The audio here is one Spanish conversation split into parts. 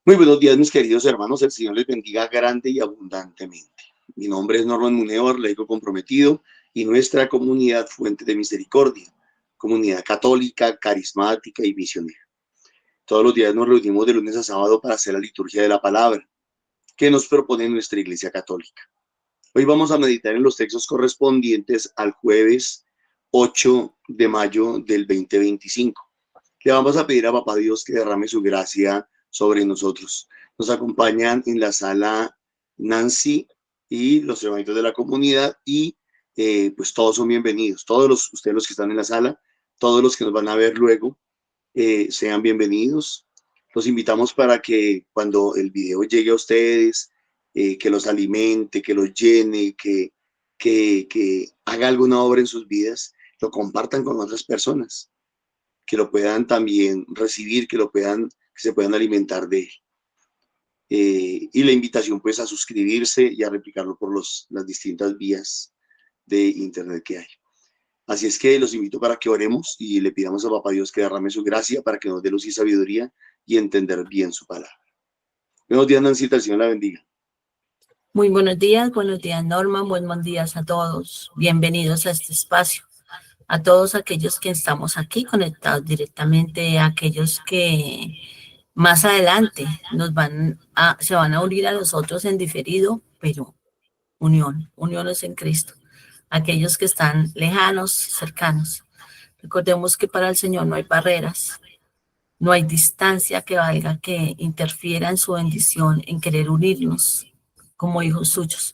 Muy buenos días, mis queridos hermanos. El Señor les bendiga grande y abundantemente. Mi nombre es Norman Muneor, laico comprometido, y nuestra comunidad Fuente de Misericordia, comunidad católica, carismática y misionera. Todos los días nos reunimos de lunes a sábado para hacer la liturgia de la palabra que nos propone nuestra Iglesia Católica. Hoy vamos a meditar en los textos correspondientes al jueves 8 de mayo del 2025. Le vamos a pedir a Papá Dios que derrame su gracia sobre nosotros. Nos acompañan en la sala Nancy y los hermanitos de la comunidad y pues todos son bienvenidos. Ustedes los que están en la sala, todos los que nos van a ver luego, sean bienvenidos. Los invitamos para que cuando el video llegue a ustedes, que los alimente, que los llene, que haga alguna obra en sus vidas, lo compartan con otras personas, que lo puedan también recibir, que se puedan alimentar de él. Y la invitación pues a suscribirse y a replicarlo por las distintas vías de internet que hay. Así es que los invito para que oremos y le pidamos a Papá Dios que derrame su gracia para que nos dé luz y sabiduría y entender bien su palabra. Buenos días, Nancy, el Señor la bendiga. Muy buenos días Norma, buenos días a todos. Bienvenidos a este espacio. A todos aquellos que estamos aquí conectados directamente, a aquellos que más adelante se van a unir a nosotros en diferido, pero uniones en Cristo. Aquellos que están lejanos, cercanos. Recordemos que para el Señor no hay barreras, no hay distancia que valga que interfiera en su bendición, en querer unirnos como hijos suyos.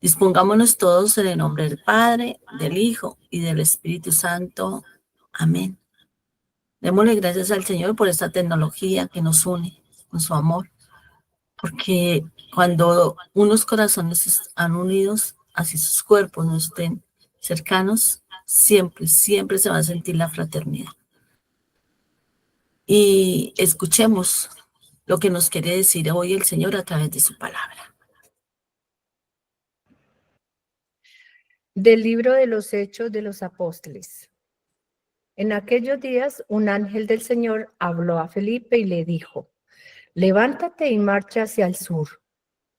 Dispongámonos todos en el nombre del Padre, del Hijo y del Espíritu Santo. Amén. Démosle gracias al Señor por esta tecnología que nos une con su amor, porque cuando unos corazones están unidos, así sus cuerpos no estén cercanos, siempre se va a sentir la fraternidad. Y escuchemos lo que nos quiere decir hoy el Señor a través de su palabra. Del libro de los Hechos de los Apóstoles. En aquellos días, un ángel del Señor habló a Felipe y le dijo: levántate y marcha hacia el sur,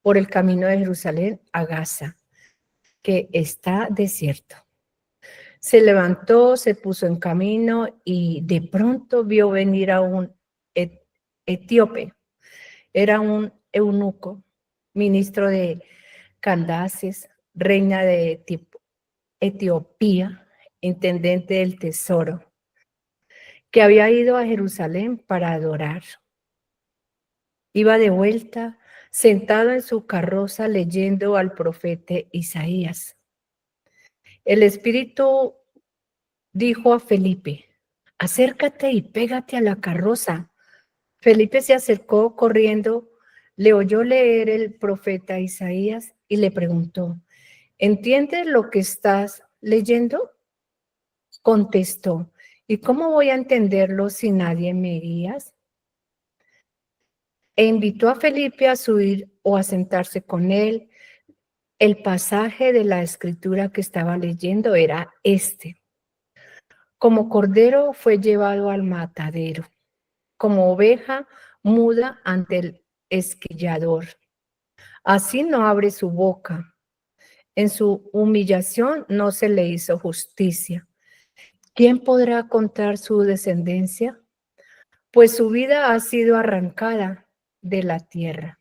por el camino de Jerusalén a Gaza, que está desierto. Se levantó, se puso en camino y de pronto vio venir a un etíope. Era un eunuco, ministro de Candaces, reina de Etiopía, intendente del tesoro, que había ido a Jerusalén para adorar. Iba de vuelta, sentado en su carroza leyendo al profeta Isaías. El Espíritu dijo a Felipe: acércate y pégate a la carroza. Felipe se acercó corriendo, le oyó leer el profeta Isaías y le preguntó: ¿entiendes lo que estás leyendo? Contestó: ¿y cómo voy a entenderlo si nadie me guías? E invitó a Felipe a subir o a sentarse con él. El pasaje de la escritura que estaba leyendo era este: como cordero fue llevado al matadero, como oveja muda ante el esquillador. Así no abre su boca. En su humillación no se le hizo justicia. ¿Quién podrá contar su descendencia? Pues su vida ha sido arrancada de la tierra.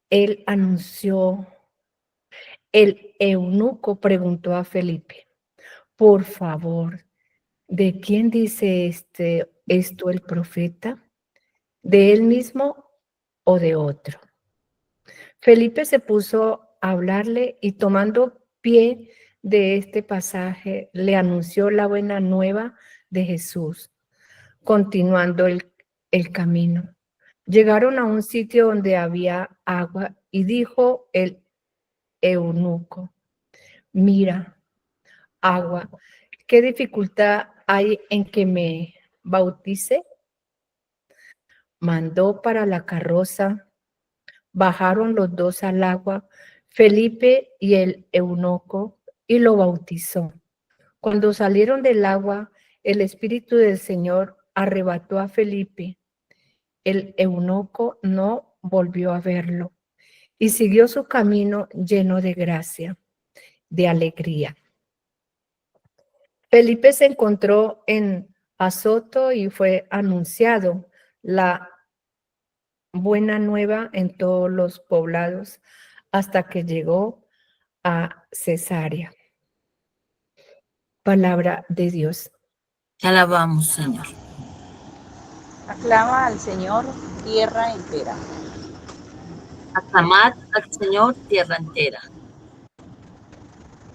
Él anunció, el eunuco preguntó a Felipe: por favor, ¿de quién dice esto el profeta? ¿De él mismo o de otro? Felipe se puso a hablarle y tomando pie de este pasaje le anunció la buena nueva de Jesús. Continuando el camino, llegaron a un sitio donde había agua y dijo el eunuco: mira, agua, ¿qué dificultad hay en que me bautice? Mandó para la carroza, bajaron los dos al agua, Felipe y el eunuco, y lo bautizó. Cuando salieron del agua, el Espíritu del Señor arrebató a Felipe. El eunuco no volvió a verlo y siguió su camino lleno de gracia, de alegría. Felipe se encontró en Azoto y fue anunciado la buena nueva en todos los poblados hasta que llegó a Cesarea. Palabra de Dios. Te alabamos, Señor. Aclama al Señor, tierra entera. Aclamad al Señor, tierra entera.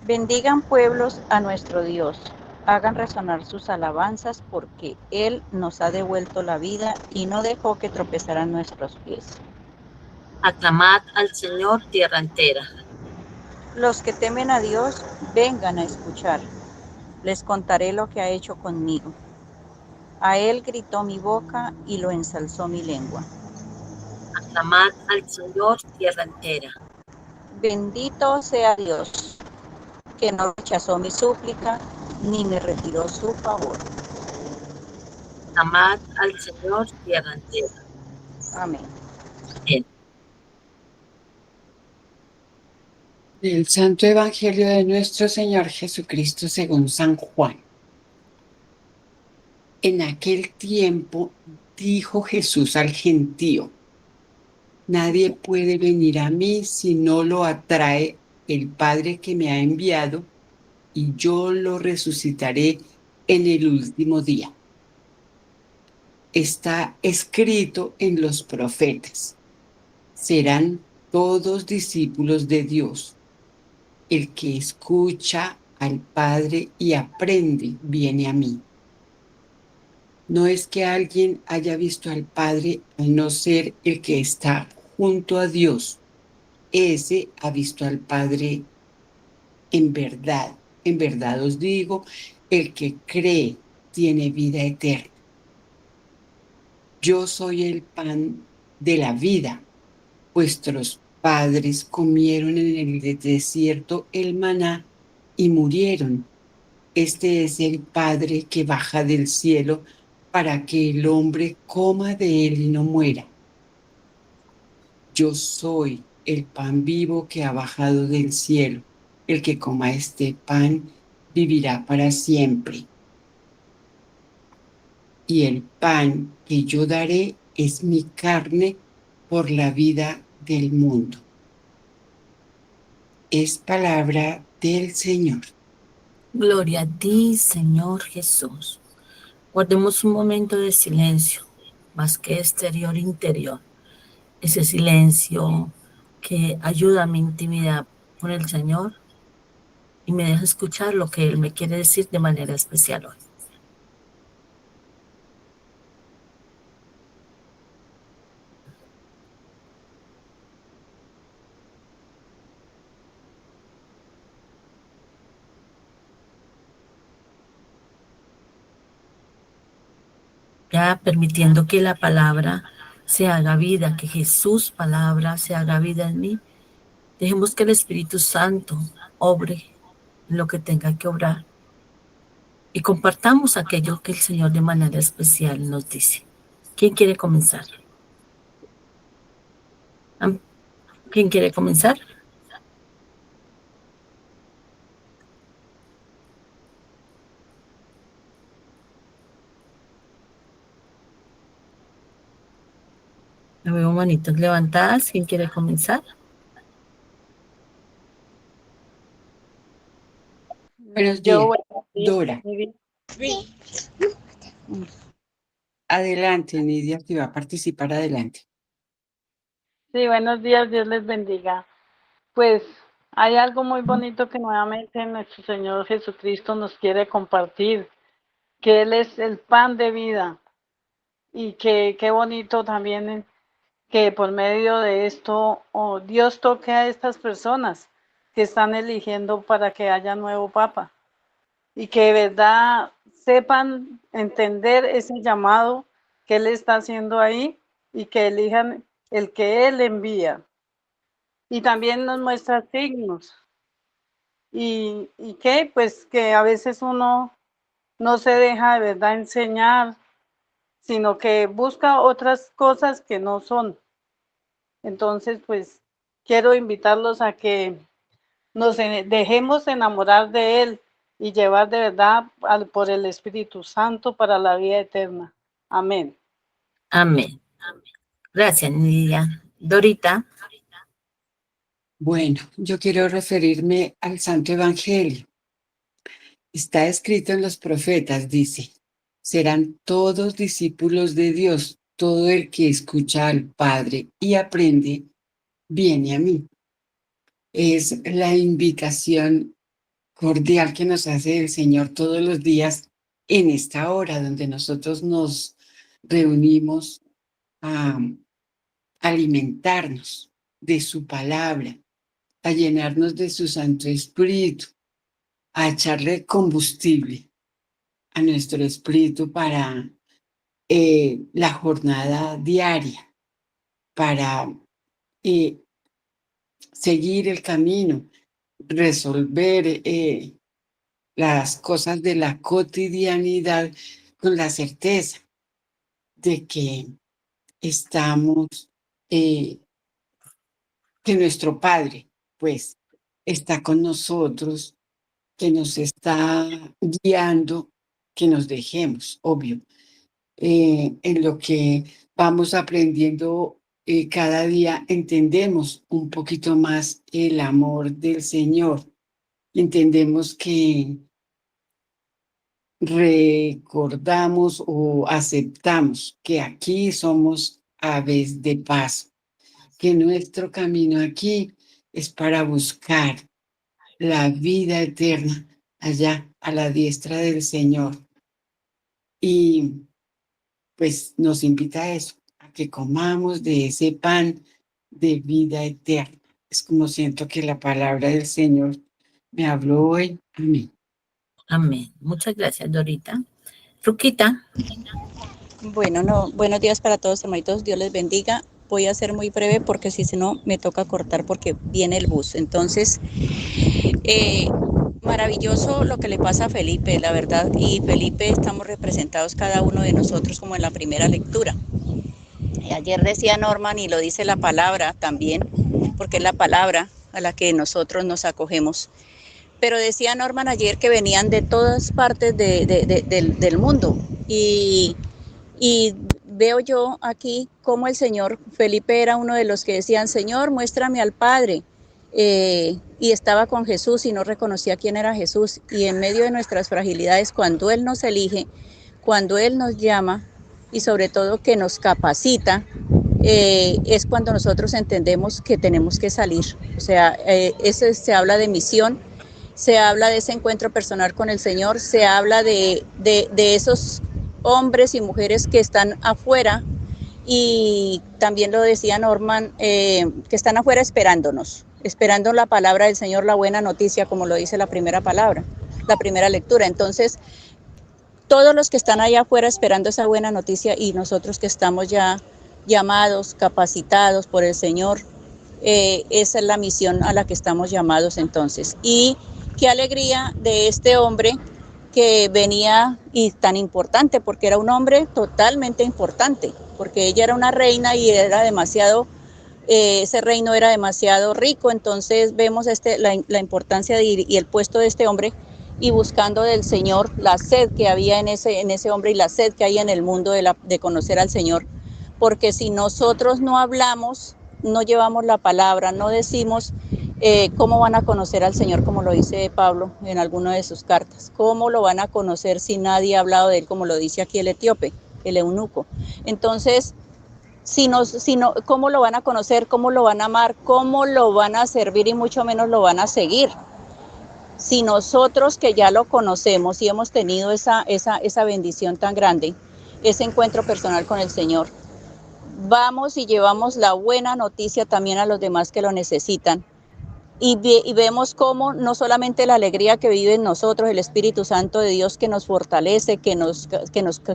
Bendigan pueblos a nuestro Dios. Hagan resonar sus alabanzas porque Él nos ha devuelto la vida y no dejó que tropezaran nuestros pies. Aclamad al Señor, tierra entera. Los que temen a Dios, vengan a escuchar. Les contaré lo que ha hecho conmigo. A Él gritó mi boca y lo ensalzó mi lengua. Aclamad al Señor, tierra entera. Bendito sea Dios, que no rechazó mi súplica ni me retiró su favor. Aclamad al Señor, tierra entera. Amén. Bien. Del Santo Evangelio de nuestro Señor Jesucristo según San Juan. En aquel tiempo dijo Jesús al gentío: nadie puede venir a mí si no lo atrae el Padre que me ha enviado, y yo lo resucitaré en el último día. Está escrito en los profetas: serán todos discípulos de Dios. El que escucha al Padre y aprende, viene a mí. No es que alguien haya visto al Padre, al no ser el que está junto a Dios. Ese ha visto al Padre en verdad. En verdad os digo, el que cree tiene vida eterna. Yo soy el pan de la vida. Vuestros padres comieron en el desierto el maná y murieron. Este es el Padre que baja del cielo para que el hombre coma de él y no muera. Yo soy el pan vivo que ha bajado del cielo. El que coma este pan vivirá para siempre. Y el pan que yo daré es mi carne por la vida del mundo. Es palabra del Señor. Gloria a ti, Señor Jesús. Guardemos un momento de silencio, más que exterior, interior. Ese silencio que ayuda a mi intimidad con el Señor y me deja escuchar lo que Él me quiere decir de manera especial hoy. Ya permitiendo que la palabra se haga vida, que Jesús palabra se haga vida en mí. Dejemos que el Espíritu Santo obre en lo que tenga que obrar y compartamos aquello que el Señor de manera especial nos dice. ¿Quién quiere comenzar? ¿Quién quiere comenzar? No veo manitos levantadas. ¿Quién quiere comenzar? Buenos días, Yo, Dora. Adelante, Nidia, que va a participar, adelante. Sí, buenos días, Dios les bendiga. Pues hay algo muy bonito que nuevamente nuestro Señor Jesucristo nos quiere compartir, que Él es el pan de vida y que qué bonito también que por medio de esto Dios toque a estas personas que están eligiendo para que haya nuevo Papa y que de verdad sepan entender ese llamado que Él está haciendo ahí y que elijan el que Él envía. Y también nos muestra signos. Y que, pues que a veces uno no se deja de verdad enseñar sino que busca otras cosas que no son. Entonces, pues quiero invitarlos a que nos dejemos enamorar de Él y llevar de verdad por el Espíritu Santo para la vida eterna. Amén. Amén. Gracias, Nidia. Dorita. Bueno, yo quiero referirme al Santo Evangelio. Está escrito en los profetas, dice, serán todos discípulos de Dios, todo el que escucha al Padre y aprende, viene a mí. Es la invitación cordial que nos hace el Señor todos los días en esta hora donde nosotros nos reunimos a alimentarnos de su palabra, a llenarnos de su Santo Espíritu, a echarle combustible a nuestro espíritu para la jornada diaria, para seguir el camino, resolver las cosas de la cotidianidad con la certeza de que estamos, que nuestro Padre, pues, está con nosotros, que nos está guiando, que nos dejemos, obvio, en lo que vamos aprendiendo cada día, entendemos un poquito más el amor del Señor. Entendemos que recordamos o aceptamos que aquí somos aves de paso, que nuestro camino aquí es para buscar la vida eterna allá a la diestra del Señor. Y pues nos invita a eso, a que comamos de ese pan de vida eterna. Es como siento que la palabra del Señor me habló hoy a mí. Amén. Muchas gracias, Dorita. Ruquita. Bueno, buenos días para todos, hermanitos. Dios les bendiga. Voy a ser muy breve porque si no me toca cortar porque viene el bus. Entonces, maravilloso lo que le pasa a Felipe, la verdad. Y Felipe, estamos representados cada uno de nosotros como en la primera lectura. Ayer decía Norman, y lo dice la palabra también, porque es la palabra a la que nosotros nos acogemos. Pero decía Norman ayer que venían de todas partes del mundo. Y veo yo aquí cómo el Señor, Felipe era uno de los que decían, Señor, muéstrame al Padre. Y estaba con Jesús y no reconocía quién era Jesús. Y en medio de nuestras fragilidades, cuando Él nos elige, cuando Él nos llama y sobre todo que nos capacita, es cuando nosotros entendemos que tenemos que salir. O sea, eso se habla de misión, se habla de ese encuentro personal con el Señor, se habla de esos hombres y mujeres que están afuera, y también lo decía Norman, que están afuera esperándonos, esperando la palabra del Señor, la buena noticia, como lo dice la primera palabra, la primera lectura. Entonces, todos los que están allá afuera esperando esa buena noticia y nosotros que estamos ya llamados, capacitados por el Señor, esa es la misión a la que estamos llamados entonces. Y qué alegría de este hombre que venía, y tan importante, porque era un hombre totalmente importante, porque ella era una reina y era demasiado, ese reino era demasiado rico. Entonces vemos la importancia y el puesto de este hombre, y buscando del Señor la sed que había en ese hombre y la sed que hay en el mundo de conocer al Señor, porque si nosotros no hablamos, no llevamos la palabra, no decimos, ¿cómo van a conocer al Señor? Como lo dice Pablo en alguna de sus cartas. ¿Cómo lo van a conocer si nadie ha hablado de él? Como lo dice aquí el etíope, el eunuco. Entonces, ¿cómo lo van a conocer? ¿Cómo lo van a amar? ¿Cómo lo van a servir? Y mucho menos lo van a seguir. Si nosotros que ya lo conocemos y hemos tenido esa bendición tan grande, ese encuentro personal con el Señor, vamos y llevamos la buena noticia también a los demás que lo necesitan. Y vemos cómo no solamente la alegría que vive en nosotros, el Espíritu Santo de Dios que nos fortalece, que nos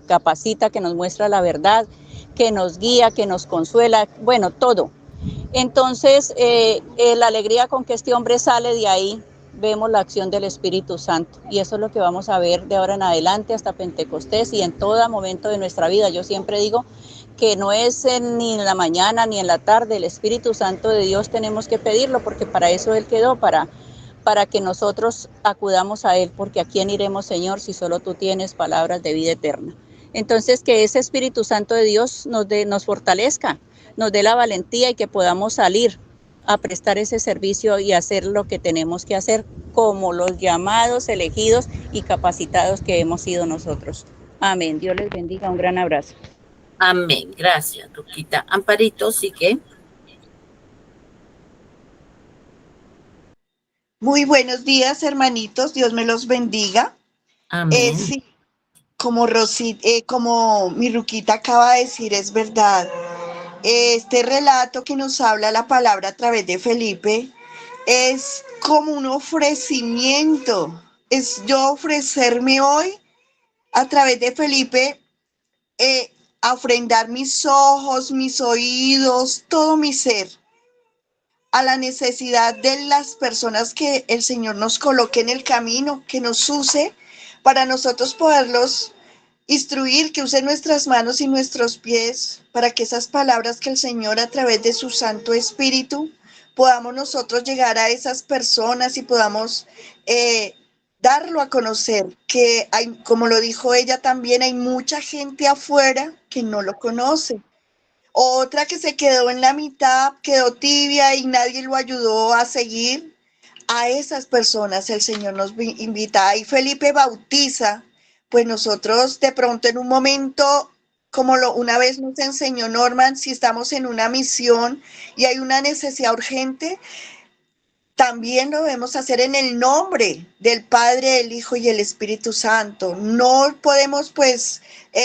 capacita, que nos muestra la verdad, que nos guía, que nos consuela, bueno, todo. Entonces, la alegría con que este hombre sale de ahí, vemos la acción del Espíritu Santo. Y eso es lo que vamos a ver de ahora en adelante hasta Pentecostés y en todo momento de nuestra vida. Yo siempre digo que no es ni en la mañana ni en la tarde. El Espíritu Santo de Dios tenemos que pedirlo, porque para eso Él quedó, para que nosotros acudamos a Él, porque ¿a quién iremos, Señor, si solo tú tienes palabras de vida eterna? Entonces, que ese Espíritu Santo de Dios nos fortalezca, nos dé la valentía y que podamos salir a prestar ese servicio y hacer lo que tenemos que hacer como los llamados, elegidos y capacitados que hemos sido nosotros. Amén. Dios les bendiga. Un gran abrazo. Amén. Gracias, Luquita. Amparito, sí que. Muy buenos días, hermanitos. Dios me los bendiga. Amén. Sí, como mi Ruquita acaba de decir, es verdad. Este relato que nos habla la palabra a través de Felipe es como un ofrecimiento. Es yo ofrecerme hoy a través de Felipe, a ofrendar mis ojos, mis oídos, todo mi ser a la necesidad de las personas que el Señor nos coloque en el camino, que nos use para nosotros poderlos instruir, que use nuestras manos y nuestros pies para que esas palabras que el Señor a través de su Santo Espíritu podamos nosotros llegar a esas personas y podamos darlo a conocer, que hay, como lo dijo ella también, hay mucha gente afuera que no lo conoce. Otra que se quedó en la mitad, quedó tibia y nadie lo ayudó a seguir. A esas personas el Señor nos invita. Y Felipe bautiza, pues nosotros de pronto en un momento, como una vez nos enseñó Norman, si estamos en una misión y hay una necesidad urgente, también lo debemos hacer en el nombre del Padre, el Hijo y el Espíritu Santo. No podemos pues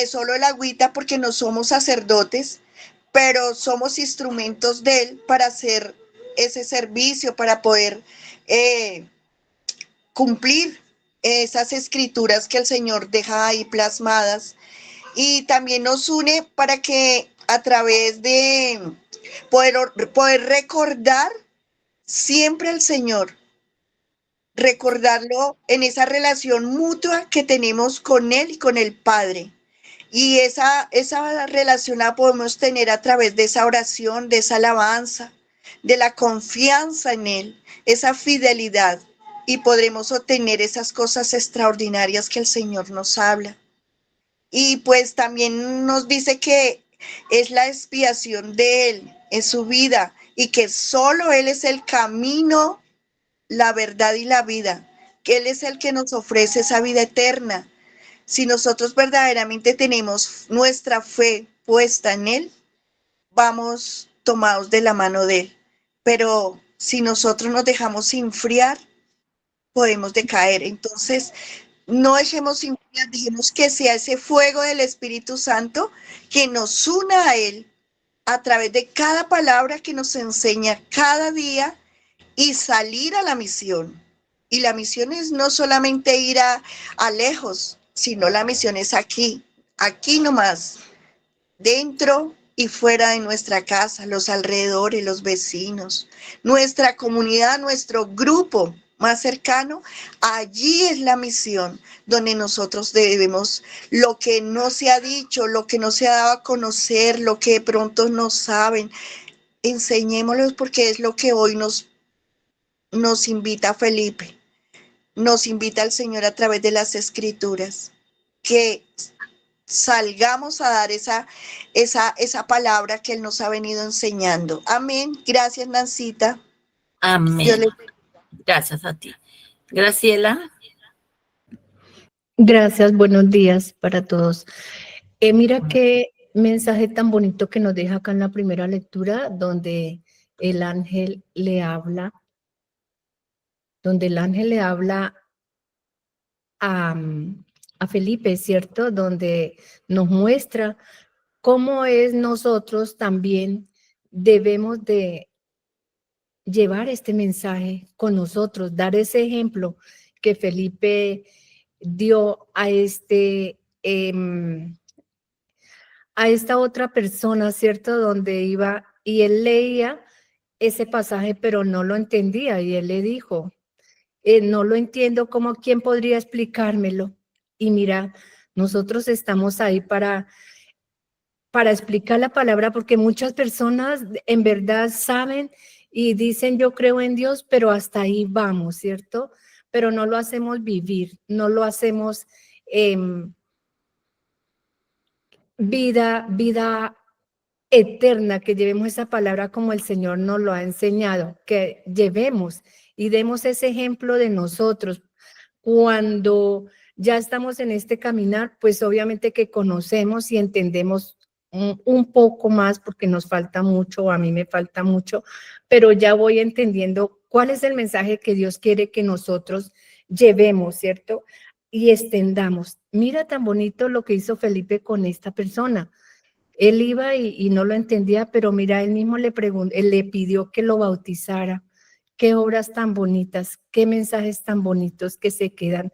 solo el agüita porque no somos sacerdotes, pero somos instrumentos de Él para hacer ese servicio, para poder cumplir esas escrituras que el Señor deja ahí plasmadas. Y también nos une para que a través de poder recordar siempre al Señor, recordarlo en esa relación mutua que tenemos con Él y con el Padre. Y esa relación la podemos tener a través de esa oración, de esa alabanza, de la confianza en Él, esa fidelidad. Y podremos obtener esas cosas extraordinarias que el Señor nos habla. Y pues también nos dice que es la expiación de Él, es su vida, y que solo Él es el camino, la verdad y la vida, que Él es el que nos ofrece esa vida eterna. Si nosotros verdaderamente tenemos nuestra fe puesta en Él, vamos tomados de la mano de Él. Pero si nosotros nos dejamos enfriar, podemos decaer. Entonces, no dejemos enfriar, dejemos que sea ese fuego del Espíritu Santo que nos una a Él a través de cada palabra que nos enseña cada día y salir a la misión. Y la misión es no solamente ir a lejos, sino la misión es aquí nomás, dentro y fuera de nuestra casa, los alrededores, los vecinos, nuestra comunidad, nuestro grupo más cercano. Allí es la misión donde nosotros debemos, lo que no se ha dicho, lo que no se ha dado a conocer, lo que de pronto no saben, enseñémoslos, porque es lo que hoy nos invita Felipe. Nos invita el Señor a través de las Escrituras, que salgamos a dar esa palabra que Él nos ha venido enseñando. Amén. Gracias, Nancita. Amén. Gracias a ti. Graciela. Gracias, buenos días para todos. Mira qué mensaje tan bonito que nos deja acá en la primera lectura, donde el ángel le habla a Felipe, ¿cierto? Donde nos muestra cómo es nosotros también debemos de llevar este mensaje con nosotros, dar ese ejemplo que Felipe dio a esta otra persona, ¿cierto? Donde iba y él leía ese pasaje, pero no lo entendía, y él le dijo, no lo entiendo, ¿cómo quién podría explicármelo? Y mira, nosotros estamos ahí para explicar la palabra, porque muchas personas en verdad saben y dicen yo creo en Dios, pero hasta ahí vamos, ¿cierto? Pero no lo hacemos vivir, no lo hacemos vida eterna, que llevemos esa palabra como el Señor nos lo ha enseñado, que llevemos y demos ese ejemplo de nosotros. Cuando ya estamos en este caminar, pues obviamente que conocemos y entendemos un poco más, porque nos falta mucho, a mí me falta mucho, pero ya voy entendiendo cuál es el mensaje que Dios quiere que nosotros llevemos, ¿cierto? Y extendamos. Mira tan bonito lo que hizo Felipe con esta persona. Él iba y no lo entendía, pero mira, él mismo le preguntó, él le pidió que lo bautizara. Qué obras tan bonitas, qué mensajes tan bonitos que se quedan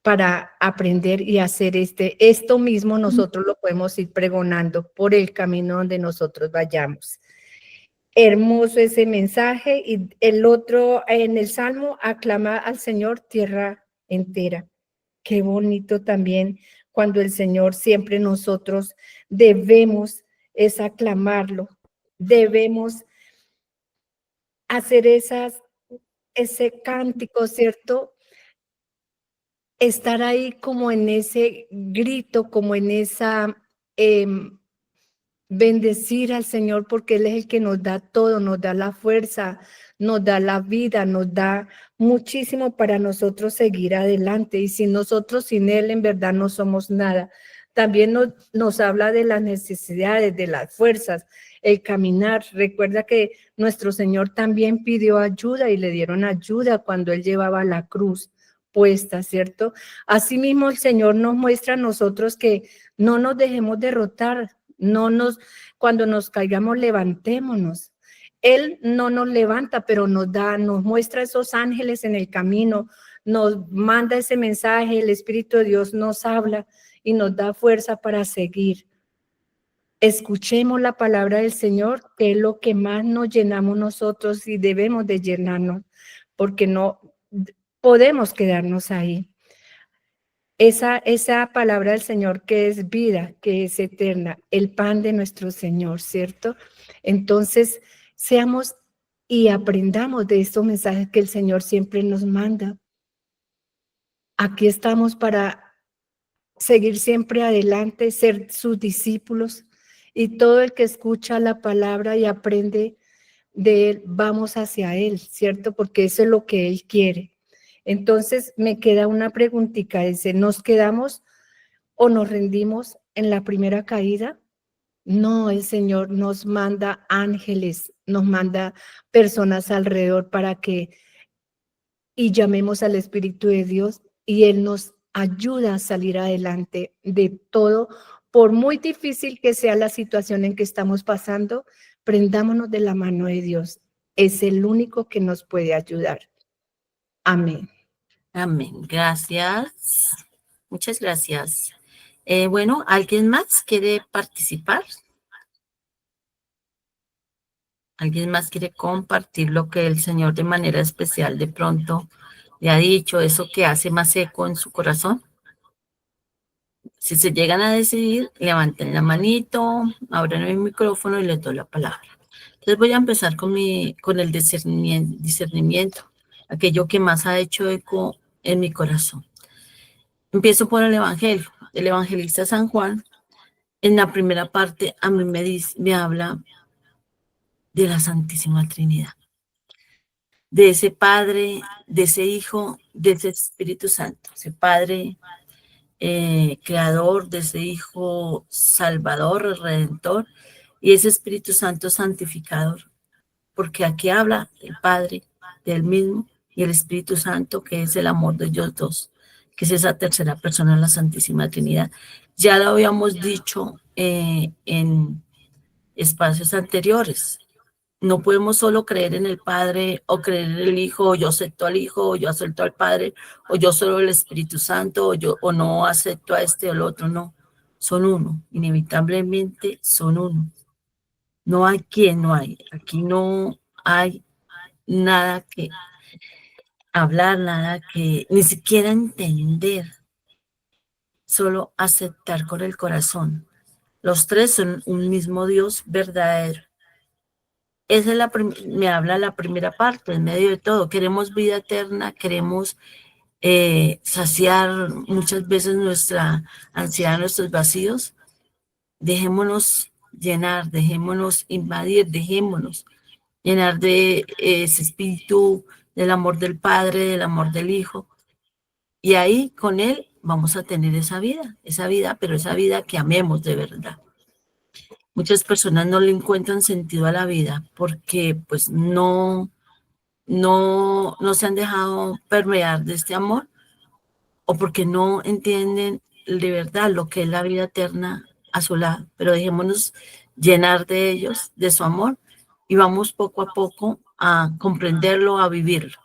para aprender y hacer esto mismo nosotros lo podemos ir pregonando por el camino donde nosotros vayamos. Hermoso ese mensaje. Y el otro en el Salmo, aclama al Señor tierra entera. Qué bonito también cuando el Señor siempre nosotros debemos es aclamarlo, debemos hacer ese cántico, ¿cierto? Estar ahí como en ese grito, como en esa bendecir al Señor, porque Él es el que nos da todo, nos da la fuerza, nos da la vida, nos da muchísimo para nosotros seguir adelante. Y sin nosotros, sin Él, en verdad no somos nada. También nos habla de las necesidades, de las fuerzas, el caminar. Recuerda que nuestro Señor también pidió ayuda y le dieron ayuda cuando Él llevaba la cruz puesta, ¿cierto? Asimismo, el Señor nos muestra a nosotros que no nos dejemos derrotar, cuando nos caigamos, levantémonos. Él no nos levanta, pero nos muestra esos ángeles en el camino, nos manda ese mensaje, el Espíritu de Dios nos habla y nos da fuerza para seguir. Escuchemos la palabra del Señor, que es lo que más nos llenamos nosotros y debemos de llenarnos, porque no podemos quedarnos ahí. Esa palabra del Señor que es vida, que es eterna, el pan de nuestro Señor, ¿cierto? Entonces, seamos y aprendamos de estos mensajes que el Señor siempre nos manda. Aquí estamos para seguir siempre adelante, ser sus discípulos, y todo el que escucha la palabra y aprende de Él, vamos hacia Él, ¿cierto? Porque eso es lo que Él quiere. Entonces, me queda una preguntita, dice, ¿nos quedamos o nos rendimos en la primera caída? No, el Señor nos manda ángeles, nos manda personas alrededor para que y llamemos al Espíritu de Dios y Él nos ayuda a salir adelante de todo. Por muy difícil que sea la situación en que estamos pasando, prendámonos de la mano de Dios. Es el único que nos puede ayudar. Amén. Amén. Gracias. Muchas gracias. Bueno, ¿alguien más quiere participar? ¿Alguien más quiere compartir lo que el Señor de manera especial de pronto le ha dicho, eso que hace más eco en su corazón? Si se llegan a decidir, levanten la manito, abran el micrófono y les doy la palabra. Entonces voy a empezar con el discernimiento, aquello que más ha hecho eco en mi corazón. Empiezo por el Evangelio. El evangelista San Juan, en la primera parte, a mí me habla de la Santísima Trinidad, de ese Padre, de ese Hijo, de ese Espíritu Santo, ese Padre Creador, de ese Hijo Salvador, Redentor, y ese Espíritu Santo Santificador, porque aquí habla el Padre, del mismo, y el Espíritu Santo, que es el amor de ellos dos, que es esa tercera persona de la Santísima Trinidad. Ya lo habíamos dicho en espacios anteriores. No podemos solo creer en el Padre o creer en el Hijo, o yo acepto al Hijo, o yo acepto al Padre, o yo solo el Espíritu Santo, o no acepto a este o el otro, no. Son uno, inevitablemente son uno. No hay quien no hay. Aquí no hay nada que hablar, nada que ni siquiera entender, solo aceptar con el corazón. Los tres son un mismo Dios verdadero. Esa es me habla la primera parte, en medio de todo. Queremos vida eterna, queremos saciar muchas veces nuestra ansiedad, nuestros vacíos. Dejémonos llenar, dejémonos invadir, dejémonos llenar de ese espíritu del amor del Padre, del amor del Hijo. Y ahí con Él vamos a tener esa vida, pero esa vida que amemos de verdad. Muchas personas no le encuentran sentido a la vida porque pues no se han dejado permear de este amor o porque no entienden de verdad lo que es la vida eterna a su lado. Pero dejémonos llenar de ellos, de su amor, y vamos poco a poco a comprenderlo, a vivirlo.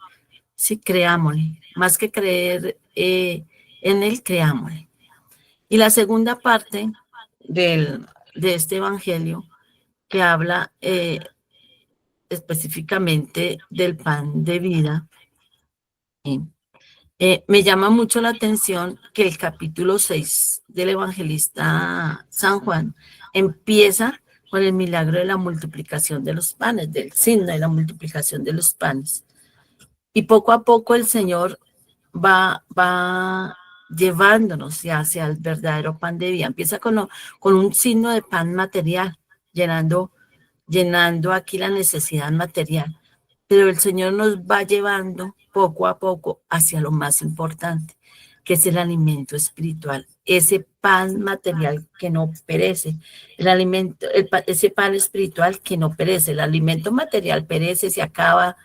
Sí, creámosle. Más que creer en Él, creámosle. Y la segunda parte de este evangelio que habla específicamente del pan de vida, me llama mucho la atención que el capítulo 6 del evangelista San Juan empieza con el milagro de la multiplicación de los panes, del signo de la multiplicación de los panes. Y poco a poco el Señor va llevándonos hacia el verdadero pan de vida. Empieza con un signo de pan material, llenando aquí la necesidad material. Pero el Señor nos va llevando poco a poco hacia lo más importante, que es el alimento espiritual, ese pan material que no perece, ese pan espiritual que no perece. El alimento material perece, se acaba,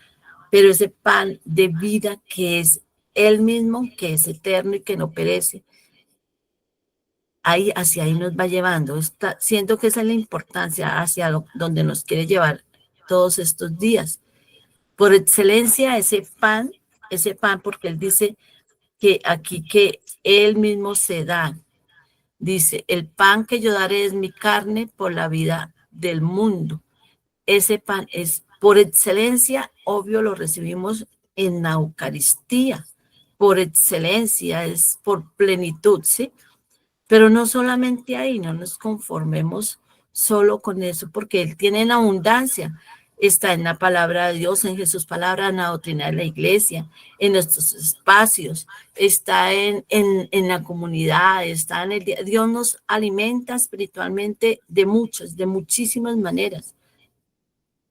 pero ese pan de vida que es Él mismo, que es eterno y que no perece, hacia ahí nos va llevando. Siento que esa es la importancia hacia donde nos quiere llevar todos estos días. Por excelencia, ese pan, porque Él dice que aquí que Él mismo se da. Dice, el pan que yo daré es mi carne por la vida del mundo. Ese pan es por excelencia, obvio, lo recibimos en la Eucaristía. Por excelencia, es por plenitud, ¿sí? Pero no solamente ahí, no nos conformemos solo con eso, porque Él tiene en abundancia. Está en la palabra de Dios, en Jesús palabra, en la doctrina de la iglesia, en nuestros espacios, está en la comunidad, está en el día. Dios nos alimenta espiritualmente de muchísimas maneras.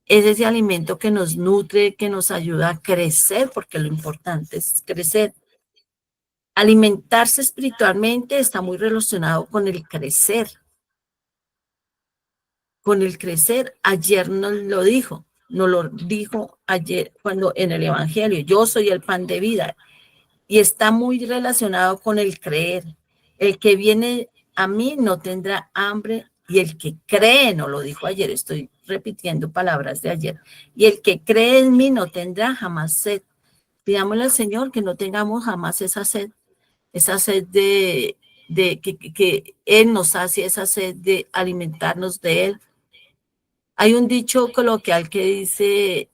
Es ese alimento que nos nutre, que nos ayuda a crecer, porque lo importante es crecer. Alimentarse espiritualmente está muy relacionado con el crecer. Con el crecer, ayer nos lo dijo ayer cuando en el evangelio, yo soy el pan de vida, y está muy relacionado con el creer. El que viene a mí no tendrá hambre, y el que cree, no lo dijo ayer, estoy repitiendo palabras de ayer, y el que cree en mí no tendrá jamás sed. Pidámosle al Señor que no tengamos jamás esa sed de que Él nos hace, esa sed de alimentarnos de Él. Hay un dicho coloquial que dice,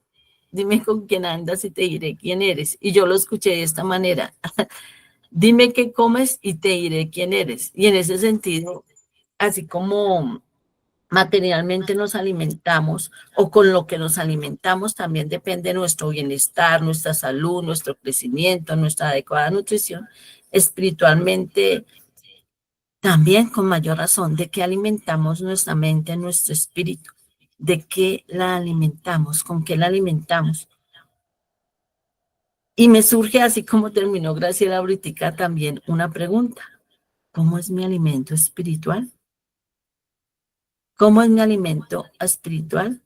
dime con quién andas y te diré quién eres. Y yo lo escuché de esta manera, dime qué comes y te diré quién eres. Y en ese sentido, así como materialmente nos alimentamos o con lo que nos alimentamos, también depende nuestro bienestar, nuestra salud, nuestro crecimiento, nuestra adecuada nutrición. Espiritualmente, también con mayor razón, de qué alimentamos nuestra mente, nuestro espíritu, de qué la alimentamos, con qué la alimentamos. Y me surge, así como terminó Graciela ahorita, también una pregunta. ¿Cómo es mi alimento espiritual? ¿Cómo es mi alimento espiritual?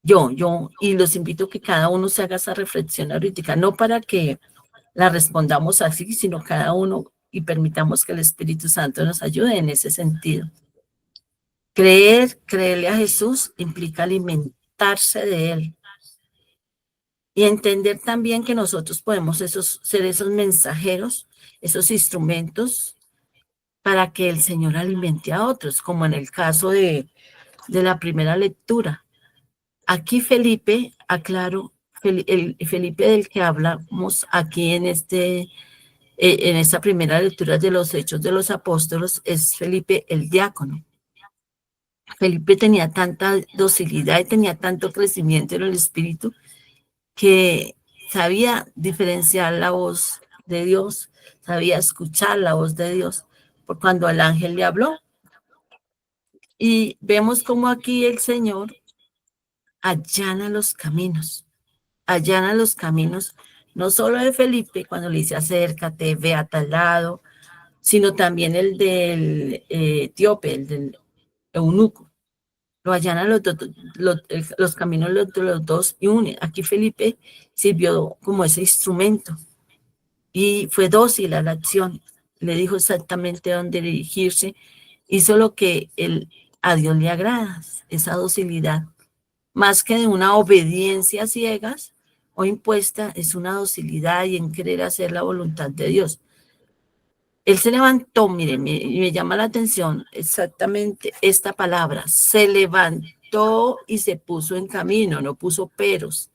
Y los invito a que cada uno se haga esa reflexión ahorita, no para que la respondamos así, sino cada uno y permitamos que el Espíritu Santo nos ayude en ese sentido. Creerle a Jesús implica alimentarse de Él. Y entender también que nosotros podemos ser esos mensajeros, esos instrumentos para que el Señor alimente a otros, como en el caso de la primera lectura. Aquí Felipe, aclaro, Felipe del que hablamos aquí en esta primera lectura de los Hechos de los Apóstoles es Felipe el diácono. Felipe tenía tanta docilidad y tenía tanto crecimiento en el espíritu que sabía diferenciar la voz de Dios, sabía escuchar la voz de Dios por cuando el ángel le habló. Y vemos como aquí el Señor allana los caminos, no solo de Felipe cuando le dice acércate, ve a tal lado, sino también el del etíope, el del eunuco. Lo allanan los caminos de los dos y une. Aquí Felipe sirvió como ese instrumento y fue dócil a la acción. Le dijo exactamente dónde dirigirse. Hizo lo que a Dios le agrada, esa docilidad. Más que de una obediencia a ciegas o impuesta, es una docilidad y en querer hacer la voluntad de Dios. Él se levantó, miren, me llama la atención exactamente esta palabra, se levantó y se puso en camino, no puso peros.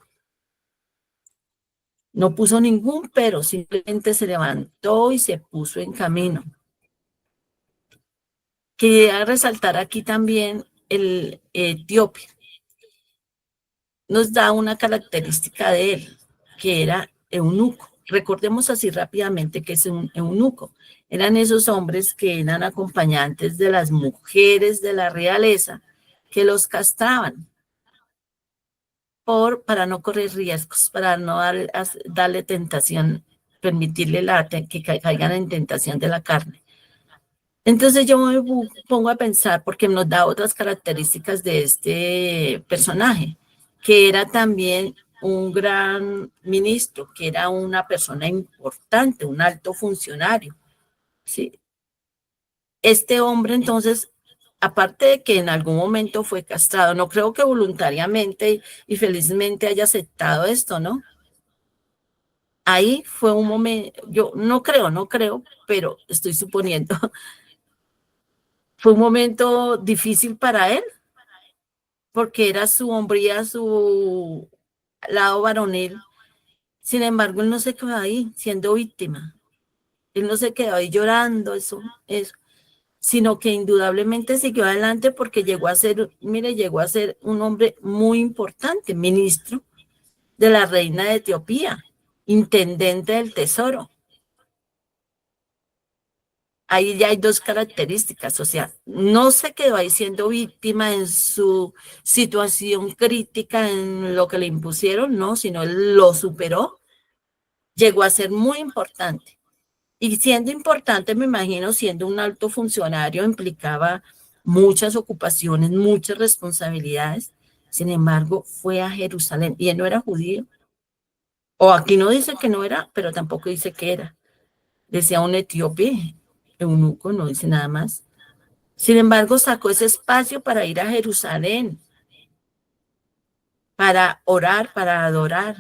No puso ningún pero, simplemente se levantó y se puso en camino. Quería resaltar aquí también el etíope. Nos da una característica de él, que era eunuco. Recordemos así rápidamente que es un eunuco. Eran esos hombres que eran acompañantes de las mujeres de la realeza que los castraban para no correr riesgos, para no darle tentación, permitirle que caigan en tentación de la carne. Entonces yo me pongo a pensar, porque nos da otras características de este personaje, que era también un gran ministro, que era una persona importante, un alto funcionario, ¿sí? Este hombre, entonces, aparte de que en algún momento fue castrado, no creo que voluntariamente y felizmente haya aceptado esto, ¿no? Ahí fue un momento, yo no creo, pero estoy suponiendo, fue un momento difícil para él, porque era su hombría, su lado varonil. Sin embargo, él no se quedó ahí siendo víctima. Él no se quedó ahí llorando, eso, sino que indudablemente siguió adelante porque llegó a ser un hombre muy importante, ministro de la reina de Etiopía, intendente del tesoro. Ahí ya hay dos características, o sea, no se quedó ahí siendo víctima en su situación crítica, en lo que le impusieron, no, sino él lo superó, llegó a ser muy importante. Y siendo importante, me imagino, siendo un alto funcionario, implicaba muchas ocupaciones, muchas responsabilidades. Sin embargo, fue a Jerusalén y él no era judío. O aquí no dice que no era, pero tampoco dice que era. Decía un etíope, eunuco, no dice nada más. Sin embargo, sacó ese espacio para ir a Jerusalén, para orar, para adorar.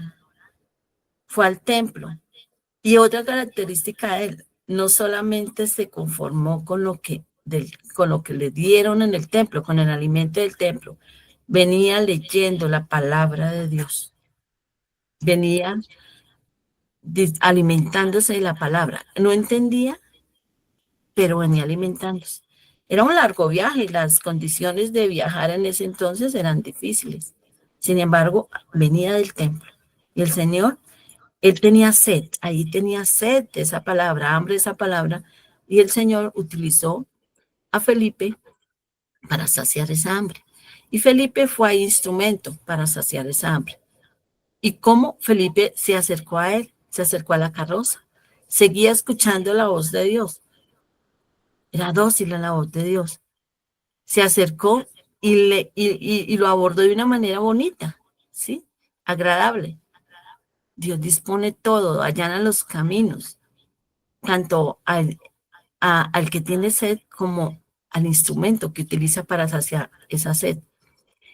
Fue al templo. Y otra característica de él, no solamente se conformó con lo que le dieron en el templo, con el alimento del templo, venía leyendo la palabra de Dios. Venía alimentándose de la palabra. No entendía, pero venía alimentándose. Era un largo viaje y las condiciones de viajar en ese entonces eran difíciles. Sin embargo, venía del templo. Y el Señor, él tenía sed, ahí tenía sed de esa palabra, hambre de esa palabra, y el Señor utilizó a Felipe para saciar esa hambre. Y Felipe fue instrumento para saciar esa hambre. Y cómo Felipe se acercó a él, se acercó a la carroza, seguía escuchando la voz de Dios. Era dócil a la voz de Dios. Se acercó y lo abordó de una manera bonita, ¿sí? Agradable. Dios dispone todo, allana los caminos, tanto al que tiene sed como al instrumento que utiliza para saciar esa sed.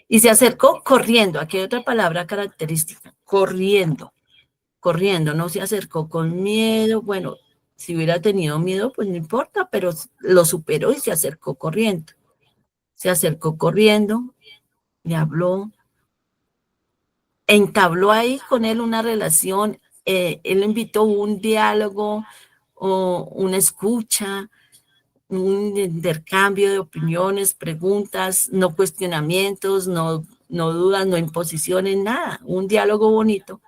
Y se acercó corriendo. Aquí hay otra palabra característica, corriendo, no se acercó con miedo. Bueno, si hubiera tenido miedo, pues no importa, pero lo superó y se acercó corriendo. Se acercó corriendo, le habló, entabló ahí con él una relación, él lo invitó a un diálogo o una escucha, un intercambio de opiniones, preguntas, no cuestionamientos, no dudas, no imposiciones, nada, un diálogo bonito,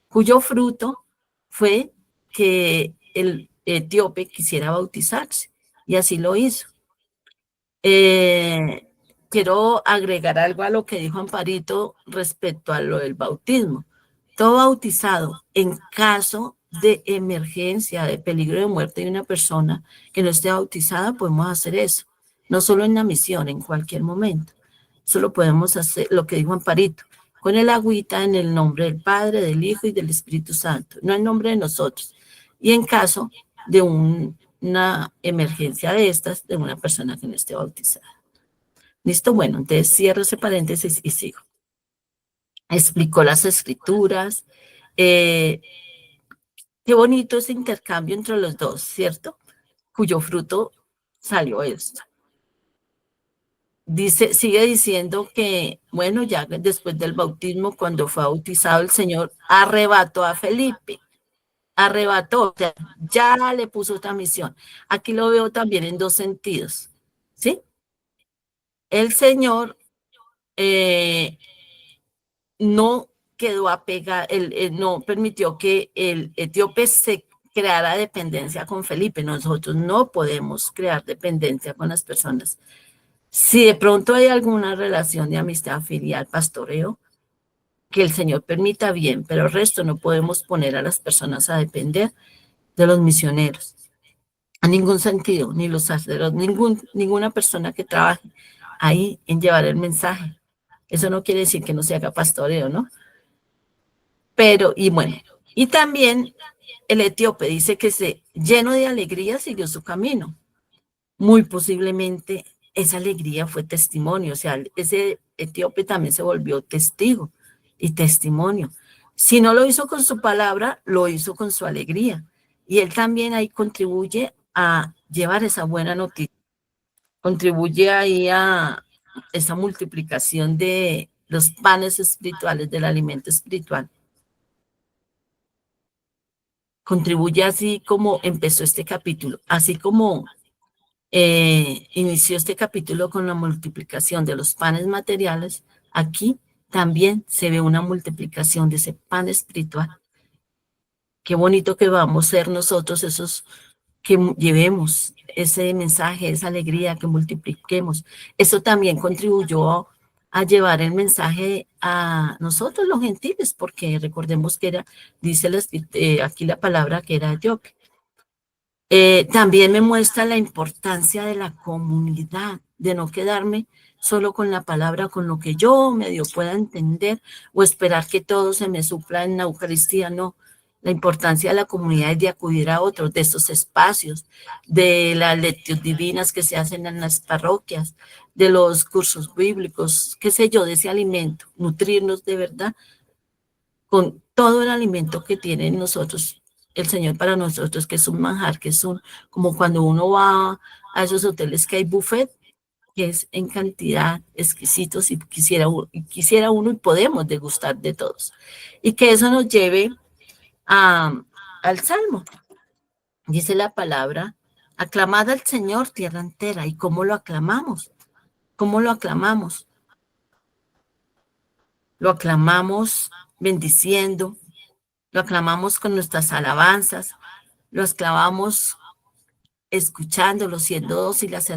cuyo fruto fue que el etíope quisiera bautizarse, y así lo hizo. Quiero agregar algo a lo que dijo Amparito respecto a lo del bautismo. Todo bautizado, en caso de emergencia, de peligro de muerte de una persona que no esté bautizada, podemos hacer eso. No solo en la misión, en cualquier momento. Eso lo podemos hacer, lo que dijo Amparito, con el agüita en el nombre del Padre, del Hijo y del Espíritu Santo, no en nombre de nosotros. Y en caso de una emergencia de estas, de una persona que no esté bautizada. ¿Listo? Bueno, entonces cierro ese paréntesis y sigo. Explicó las escrituras. Qué bonito ese intercambio entre los dos, ¿cierto? Cuyo fruto salió esto. Dice, sigue diciendo que, bueno, ya después del bautismo, cuando fue bautizado, el Señor arrebató a Felipe. Arrebató, o sea, ya le puso otra misión. Aquí lo veo también en dos sentidos, ¿sí? El Señor no quedó apegado, no permitió que el etíope se creara dependencia con Felipe. Nosotros no podemos crear dependencia con las personas. Si de pronto hay alguna relación de amistad filial, pastoreo, que el Señor permita bien, pero el resto no podemos poner a las personas a depender de los misioneros. A ningún sentido, ni los sacerdotes, ninguna persona que trabaje ahí en llevar el mensaje. Eso no quiere decir que no se haga pastoreo, ¿no? Pero, y bueno, y también el etíope dice que lleno de alegría siguió su camino. Muy posiblemente esa alegría fue testimonio, o sea, ese etíope también se volvió testigo y testimonio. Si no lo hizo con su palabra, lo hizo con su alegría. Y él también ahí contribuye a llevar esa buena noticia. Contribuye ahí a esa multiplicación de los panes espirituales, del alimento espiritual. Contribuye así como empezó este capítulo, así como inició este capítulo con la multiplicación de los panes materiales, aquí también se ve una multiplicación de ese pan espiritual. Qué bonito que vamos a ser nosotros esos que llevemos ese mensaje, esa alegría, que multipliquemos. Eso también contribuyó a llevar el mensaje a nosotros los gentiles, porque recordemos que dice aquí la palabra que era etíope. También me muestra la importancia de la comunidad, de no quedarme solo con la palabra, con lo que yo medio pueda entender o esperar que todo se me supla en la Eucaristía, no. La importancia de la comunidad es de acudir a otros, de estos espacios, de las lecturas divinas que se hacen en las parroquias, de los cursos bíblicos, qué sé yo, de ese alimento, nutrirnos de verdad con todo el alimento que tiene nosotros, el Señor para nosotros, que es un manjar, que es como cuando uno va a esos hoteles que hay buffet, que es en cantidad exquisitos y quisiera uno y podemos degustar de todos. Y que eso nos lleve al Salmo. Dice la palabra, aclamad al Señor tierra entera. ¿Y cómo lo aclamamos? ¿Cómo lo aclamamos? Lo aclamamos bendiciendo, lo aclamamos con nuestras alabanzas, lo aclamamos escuchándolo, siendo dóciles,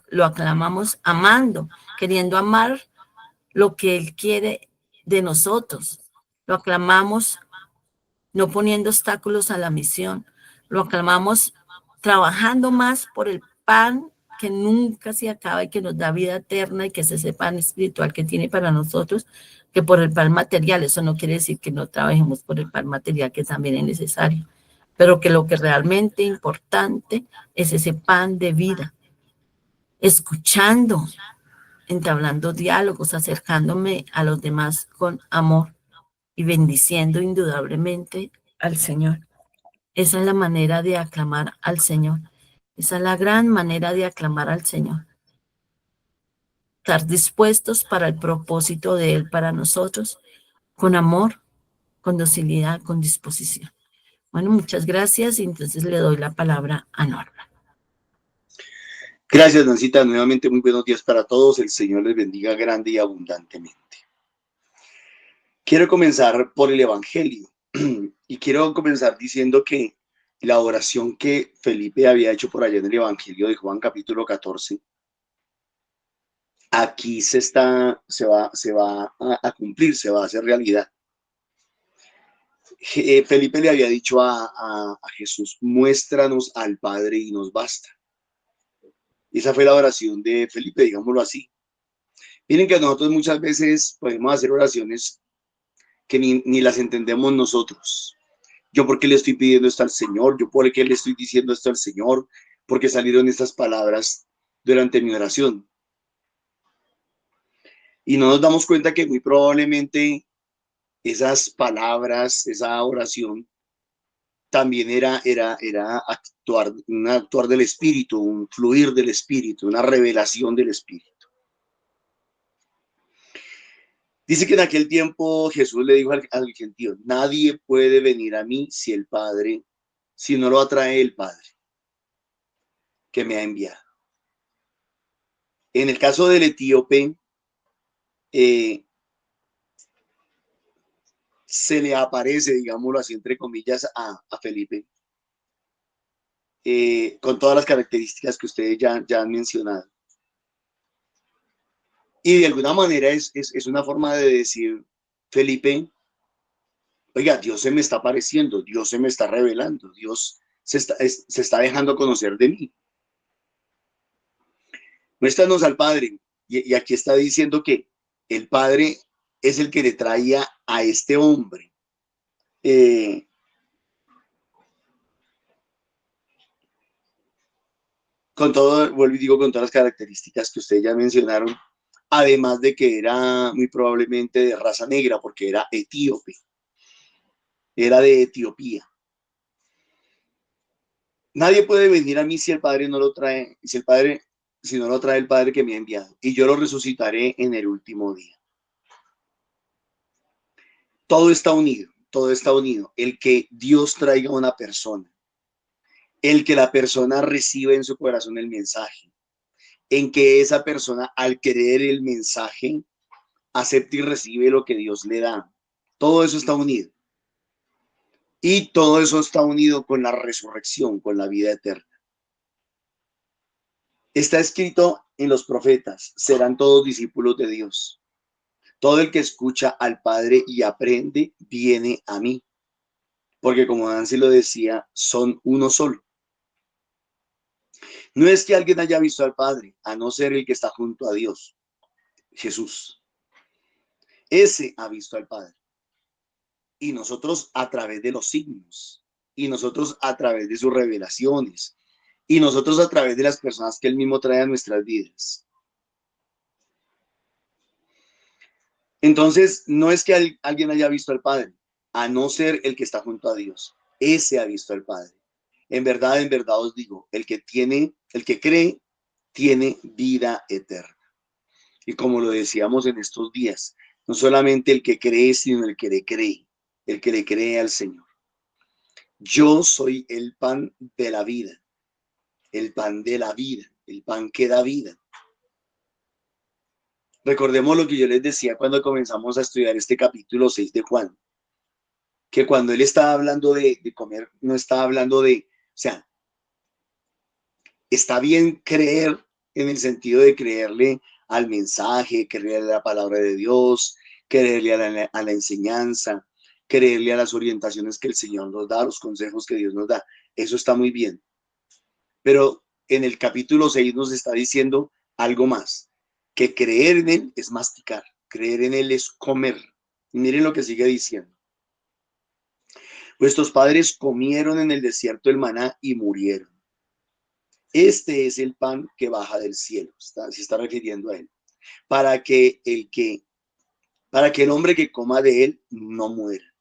lo aclamamos amando, queriendo amar lo que Él quiere de nosotros. Lo aclamamos no poniendo obstáculos a la misión. Lo aclamamos trabajando más por el pan que nunca se acaba y que nos da vida eterna y que es ese pan espiritual que tiene para nosotros, que por el pan material. Eso no quiere decir que no trabajemos por el pan material, que también es necesario, pero que lo que realmente importante es ese pan de vida. Escuchando, entablando diálogos, acercándome a los demás con amor y bendiciendo indudablemente al Señor. Esa es la manera de aclamar al Señor. Esa es la gran manera de aclamar al Señor. Estar dispuestos para el propósito de Él para nosotros, con amor, con docilidad, con disposición. Bueno, muchas gracias y entonces le doy la palabra a Norma. Gracias, Nancita. Nuevamente, muy buenos días para todos. El Señor les bendiga grande y abundantemente. Quiero comenzar por el Evangelio y quiero comenzar diciendo que la oración que Felipe había hecho por allá en el Evangelio de Juan, capítulo 14, aquí se va a cumplir, se va a hacer realidad. Felipe le había dicho a Jesús: muéstranos al Padre y nos basta. Esa fue la oración de Felipe, digámoslo así. Miren que nosotros muchas veces podemos hacer oraciones que ni las entendemos nosotros. Yo, ¿por qué le estoy pidiendo esto al Señor? Yo, ¿por qué le estoy diciendo esto al Señor? Porque salieron estas palabras durante mi oración. Y no nos damos cuenta que muy probablemente esas palabras, esa oración, también era un actuar del Espíritu, un fluir del Espíritu, una revelación del Espíritu. Dice que en aquel tiempo Jesús le dijo al gentío: nadie puede venir a mí si no lo atrae el Padre que me ha enviado. En el caso del etíope, se le aparece, digámoslo así, entre comillas, a Felipe, con todas las características que ustedes ya han mencionado. Y de alguna manera es una forma de decir: Felipe, oiga, Dios se me está apareciendo, Dios se me está revelando, Dios se está dejando conocer de mí. Muéstranos al Padre. Y aquí está diciendo que el Padre es el que le traía a este hombre. Con todo, vuelvo y digo, con todas las características que ustedes ya mencionaron, además de que era muy probablemente de raza negra, porque era etíope, era de Etiopía. Nadie puede venir a mí si el Padre no lo trae, si no lo trae el Padre que me ha enviado, y yo lo resucitaré en el último día. Todo está unido, todo está unido. El que Dios traiga a una persona, el que la persona reciba en su corazón el mensaje, en que esa persona, al creer el mensaje, acepte y recibe lo que Dios le da. Todo eso está unido. Y todo eso está unido con la resurrección, con la vida eterna. Está escrito en los profetas: serán todos discípulos de Dios. Todo el que escucha al Padre y aprende, viene a mí. Porque como Nancy lo decía, son uno solo. No es que alguien haya visto al Padre, a no ser el que está junto a Dios, Jesús. Ese ha visto al Padre. Y nosotros a través de los signos, y nosotros a través de sus revelaciones, y nosotros a través de las personas que Él mismo trae a nuestras vidas. Entonces, no es que alguien haya visto al Padre, a no ser el que está junto a Dios. Ese ha visto al Padre. En verdad os digo, el que cree, tiene vida eterna. Y como lo decíamos en estos días, no solamente el que cree, sino el que le cree al Señor. Yo soy el pan de la vida, el pan de la vida, el pan que da vida. Recordemos lo que yo les decía cuando comenzamos a estudiar este capítulo 6 de Juan, que cuando él estaba hablando de comer, no estaba hablando o sea, está bien creer en el sentido de creerle al mensaje, creerle a la palabra de Dios, creerle a la enseñanza, creerle a las orientaciones que el Señor nos da, a los consejos que Dios nos da. Eso está muy bien. Pero en el capítulo 6 nos está diciendo algo más, que creer en Él es masticar, creer en Él es comer. Y miren lo que sigue diciendo. Vuestros padres comieron en el desierto el maná y murieron. Este es el pan que baja del cielo, se está refiriendo a Él, para que el hombre que coma de Él no muera.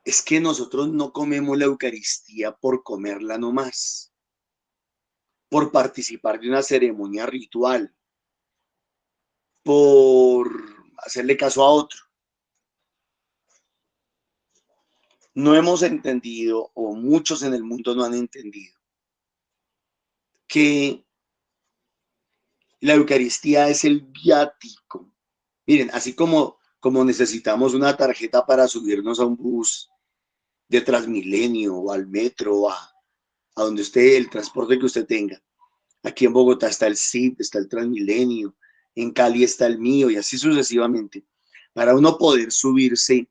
Es que nosotros no comemos la Eucaristía por comerla nomás, por participar de una ceremonia ritual, por hacerle caso a otro. no hemos entendido, o muchos en el mundo no han entendido, que la Eucaristía es el viático. Miren, así como necesitamos una tarjeta para subirnos a un bus de Transmilenio o al metro o a donde usted, el transporte que usted tenga. Aquí en Bogotá está el CIP, está el Transmilenio, en Cali está el mío y así sucesivamente. Para uno poder subirse,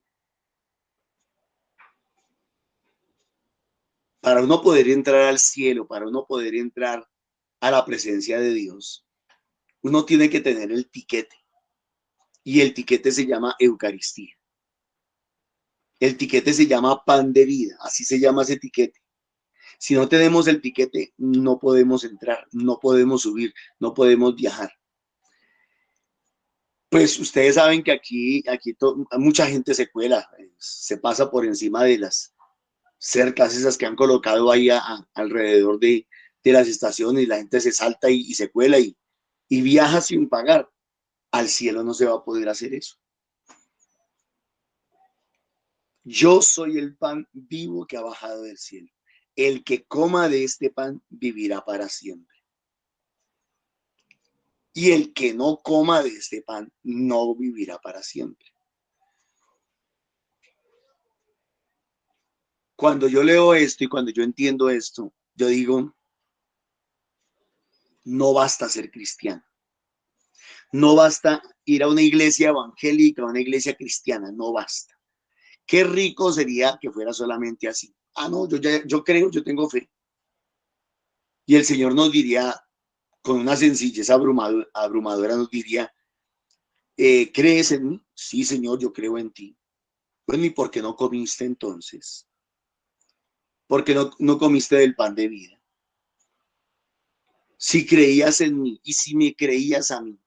para uno poder entrar al cielo, para uno poder entrar a la presencia de Dios, uno tiene que tener el tiquete. Y el tiquete se llama Eucaristía. El tiquete se llama pan de vida, así se llama ese tiquete. Si no tenemos el tiquete, no podemos entrar, no podemos subir, no podemos viajar. Pues ustedes saben que aquí mucha gente se cuela, se pasa por encima de las cercas esas que han colocado ahí alrededor de las estaciones y la gente se salta y se cuela y viaja sin pagar. Al cielo no se va a poder hacer eso. Yo soy el pan vivo que ha bajado del cielo. El que coma de este pan vivirá para siempre. Y el que no coma de este pan no vivirá para siempre. Cuando yo leo esto y cuando yo entiendo esto, yo digo, no basta ser cristiano. No basta ir a una iglesia evangélica, a una iglesia cristiana, no basta. Qué rico sería que fuera solamente así. Ah, no, yo creo, yo tengo fe. Y el Señor nos diría, con una sencillez abrumadora, nos diría, ¿crees en mí? Sí, Señor, yo creo en ti. Bueno, ¿y por qué no comiste entonces? ¿Por qué no comiste del pan de vida? Si creías en mí y si me creías a mí,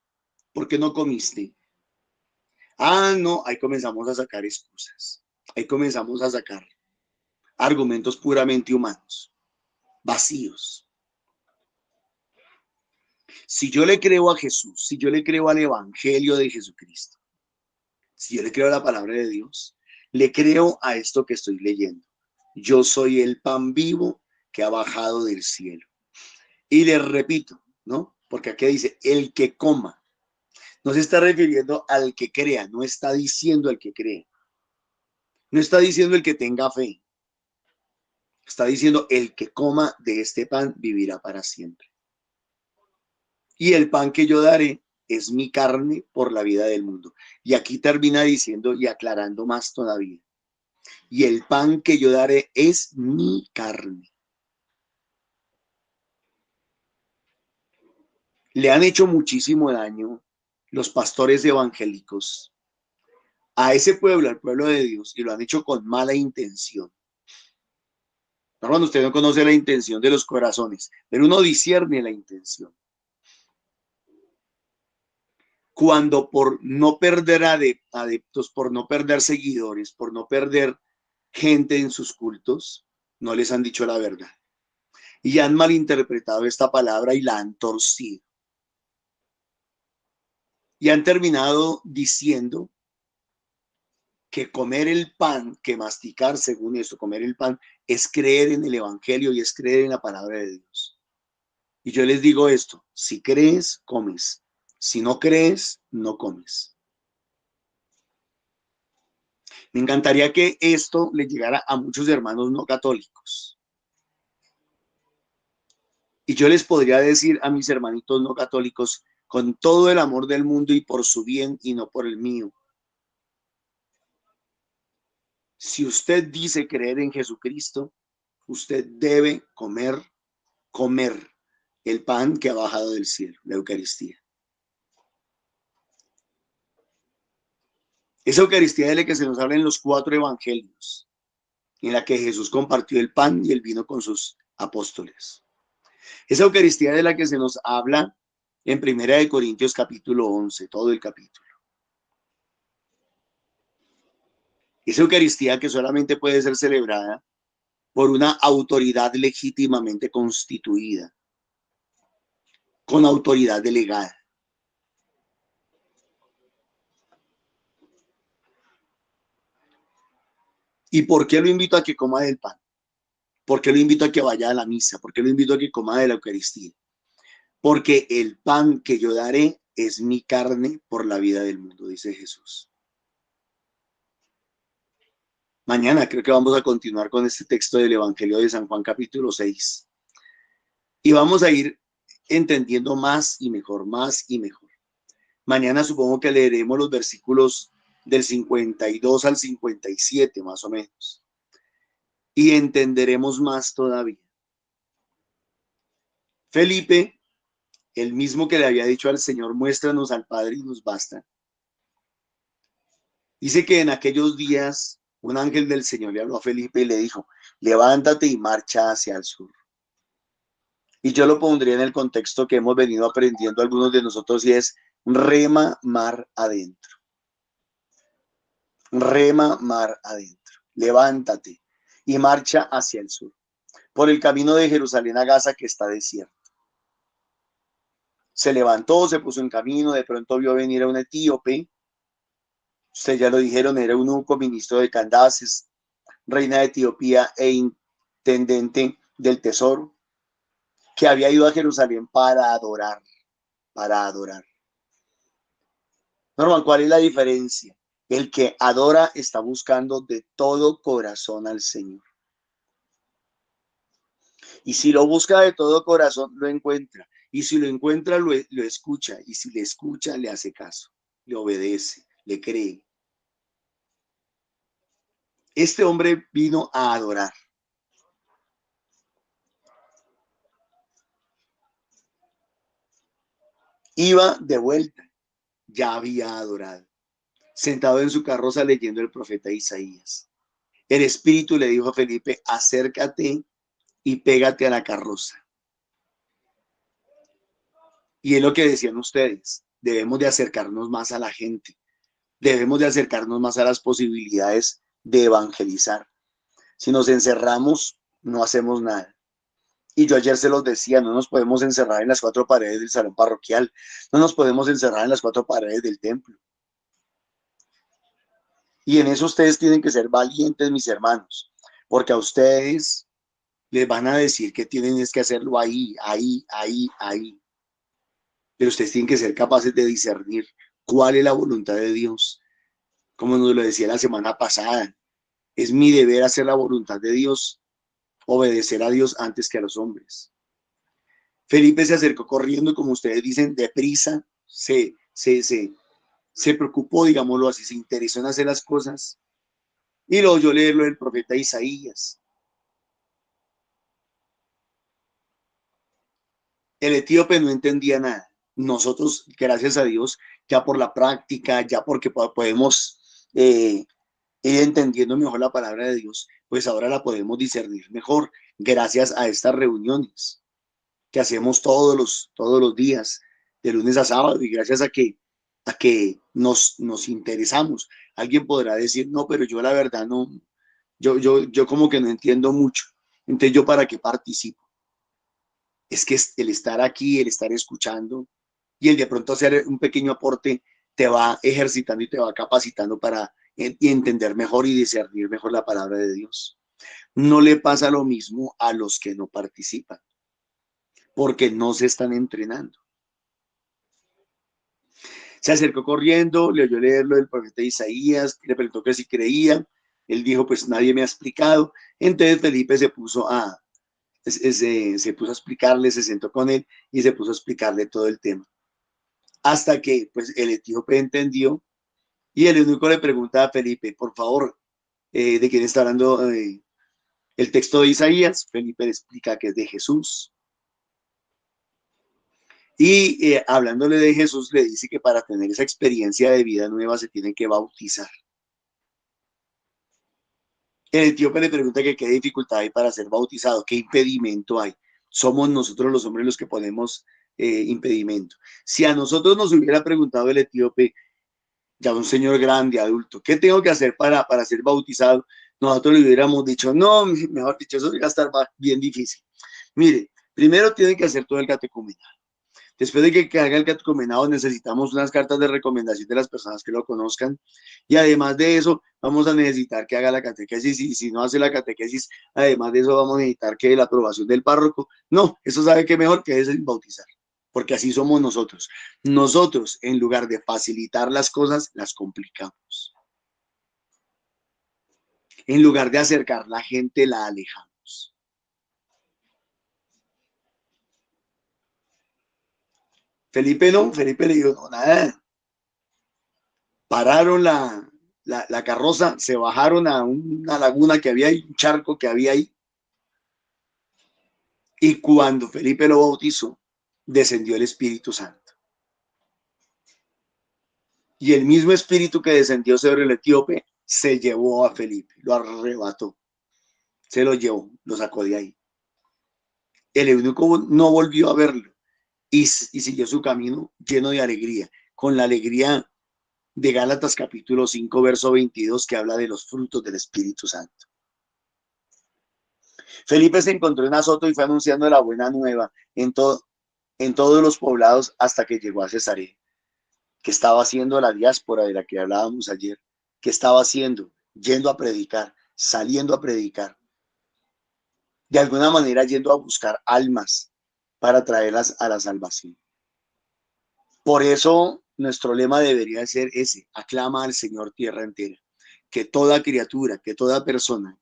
¿por qué no comiste? Ah, no, ahí comenzamos a sacar excusas. Ahí comenzamos a sacar argumentos puramente humanos, vacíos. Si yo le creo a Jesús, si yo le creo al Evangelio de Jesucristo, si yo le creo a la palabra de Dios, le creo a esto que estoy leyendo. Yo soy el pan vivo que ha bajado del cielo. Y le repito, ¿no? Porque aquí dice, el que coma. No se está refiriendo al que crea, no está diciendo al que cree. No está diciendo el que tenga fe. Está diciendo el que coma de este pan vivirá para siempre. Y el pan que yo daré es mi carne por la vida del mundo. Y aquí termina diciendo y aclarando más todavía. Y el pan que yo daré es mi carne. Le han hecho muchísimo daño los pastores evangélicos a ese pueblo, al pueblo de Dios, y lo han hecho con mala intención. Cuando usted no conoce la intención de los corazones, pero uno discierne la intención. Cuando por no perder adeptos, por no perder seguidores, por no perder gente en sus cultos, no les han dicho la verdad. Y han malinterpretado esta palabra y la han torcido. Y han terminado diciendo que comer el pan, que masticar según eso, comer el pan, es creer en el Evangelio y es creer en la palabra de Dios. Y yo les digo esto, si crees, comes. Si no crees, no comes. Me encantaría que esto le llegara a muchos hermanos no católicos. Y yo les podría decir a mis hermanitos no católicos, con todo el amor del mundo y por su bien y no por el mío. Si usted dice creer en Jesucristo, usted debe comer el pan que ha bajado del cielo, la Eucaristía. Esa Eucaristía de la que se nos habla en los 4 evangelios, en la que Jesús compartió el pan y el vino con sus apóstoles. Esa Eucaristía de la que se nos habla en 1 Corintios capítulo 11, todo el capítulo. Esa Eucaristía que solamente puede ser celebrada por una autoridad legítimamente constituida, con autoridad delegada. ¿Y por qué lo invito a que coma del pan? ¿Por qué lo invito a que vaya a la misa? ¿Por qué lo invito a que coma de la Eucaristía? Porque el pan que yo daré es mi carne por la vida del mundo, dice Jesús. Mañana creo que vamos a continuar con este texto del Evangelio de San Juan capítulo 6. Y vamos a ir entendiendo más y mejor, más y mejor. Mañana supongo que leeremos los versículos del 52 al 57, más o menos. Y entenderemos más todavía. Felipe, el mismo que le había dicho al Señor, muéstranos al Padre y nos basta. Dice que en aquellos días un ángel del Señor le habló a Felipe y le dijo, levántate y marcha hacia el sur. Y yo lo pondría en el contexto que hemos venido aprendiendo algunos de nosotros y es rema mar adentro. Rema mar adentro. Levántate y marcha hacia el sur, por el camino de Jerusalén a Gaza que está desierto. Se levantó, se puso en camino, de pronto vio venir a un etíope. Ustedes ya lo dijeron, era eunuco, ministro de Candaces, reina de Etiopía e intendente del tesoro, que había ido a Jerusalén para adorar, para adorar. Norman, ¿cuál es la diferencia? El que adora está buscando de todo corazón al Señor. Y si lo busca de todo corazón, lo encuentra. Y si lo encuentra, lo escucha. Y si le escucha, le hace caso, le obedece, le cree. Este hombre vino a adorar. Iba de vuelta, ya había adorado, sentado en su carroza leyendo el profeta Isaías. El Espíritu le dijo a Felipe, acércate y pégate a la carroza. Y es lo que decían ustedes, debemos de acercarnos más a la gente, debemos de acercarnos más a las posibilidades de evangelizar. Si nos encerramos, no hacemos nada. Y yo ayer se los decía, no nos podemos encerrar en las 4 paredes del salón parroquial, no nos podemos encerrar en las 4 paredes del templo. Y en eso ustedes tienen que ser valientes, mis hermanos, porque a ustedes les van a decir que tienen que hacerlo ahí. Pero ustedes tienen que ser capaces de discernir cuál es la voluntad de Dios. Como nos lo decía la semana pasada, es mi deber hacer la voluntad de Dios, obedecer a Dios antes que a los hombres. Felipe se acercó corriendo, como ustedes dicen, deprisa, se preocupó, digámoslo así, se interesó en hacer las cosas y lo oyó leerlo del profeta Isaías. El etíope no entendía nada. Nosotros, gracias a Dios, ya por la práctica, ya porque podemos ir entendiendo mejor la palabra de Dios, pues ahora la podemos discernir mejor gracias a estas reuniones que hacemos todos los días, de lunes a sábado, y gracias a que nos interesamos. Alguien podrá decir, no, pero yo la verdad no, yo como que no entiendo mucho. Entonces, ¿yo para qué participo? Es que el estar aquí, el estar escuchando y el de pronto hacer un pequeño aporte te va ejercitando y te va capacitando para entender mejor y discernir mejor la palabra de Dios. No le pasa lo mismo a los que no participan, porque no se están entrenando. Se acercó corriendo, le oyó leerlo del profeta Isaías, le preguntó que si creía. Él dijo, pues nadie me ha explicado. Entonces Felipe se puso a explicarle, se sentó con él y se puso a explicarle todo el tema. Hasta que pues el etíope entendió y el eunuco le pregunta a Felipe, por favor, ¿de quién está hablando el texto de Isaías? Felipe le explica que es de Jesús. Y hablándole de Jesús, le dice que para tener esa experiencia de vida nueva se tiene que bautizar. El etíope le pregunta que qué dificultad hay para ser bautizado, qué impedimento hay. Somos nosotros los hombres los que ponemos impedimento. Si a nosotros nos hubiera preguntado el etíope, ya un señor grande, adulto, ¿qué tengo que hacer para ser bautizado? Nosotros le hubiéramos dicho, no, mejor dicho, eso va a estar bien difícil. Mire, primero tienen que hacer todo el catecumenal. Después de que haga el catecumenado, necesitamos unas cartas de recomendación de las personas que lo conozcan. Y además de eso, vamos a necesitar que haga la catequesis. Y si no hace la catequesis, además de eso, vamos a necesitar que la aprobación del párroco. No, eso sabe que mejor que es el bautizar. Porque así somos nosotros. Nosotros, en lugar de facilitar las cosas, las complicamos. En lugar de acercar la gente, la alejamos. Felipe no, Felipe le dijo, no, nada. Pararon la carroza, se bajaron a una laguna que había ahí, un charco que había ahí. Y cuando Felipe lo bautizó, descendió el Espíritu Santo. Y el mismo Espíritu que descendió sobre el etíope se llevó a Felipe, lo arrebató, se lo llevó, lo sacó de ahí. El eunuco no volvió a verlo y siguió su camino lleno de alegría, con la alegría de Gálatas capítulo 5, verso 22, que habla de los frutos del Espíritu Santo. Felipe se encontró en Azoto y fue anunciando la buena nueva en todos los poblados hasta que llegó a Cesarea. ¿Qué estaba haciendo la diáspora de la que hablábamos ayer? ¿Qué estaba haciendo? Yendo a predicar, saliendo a predicar. De alguna manera yendo a buscar almas para traerlas a la salvación. Por eso nuestro lema debería ser ese: aclama al Señor tierra entera. Que toda criatura, que toda persona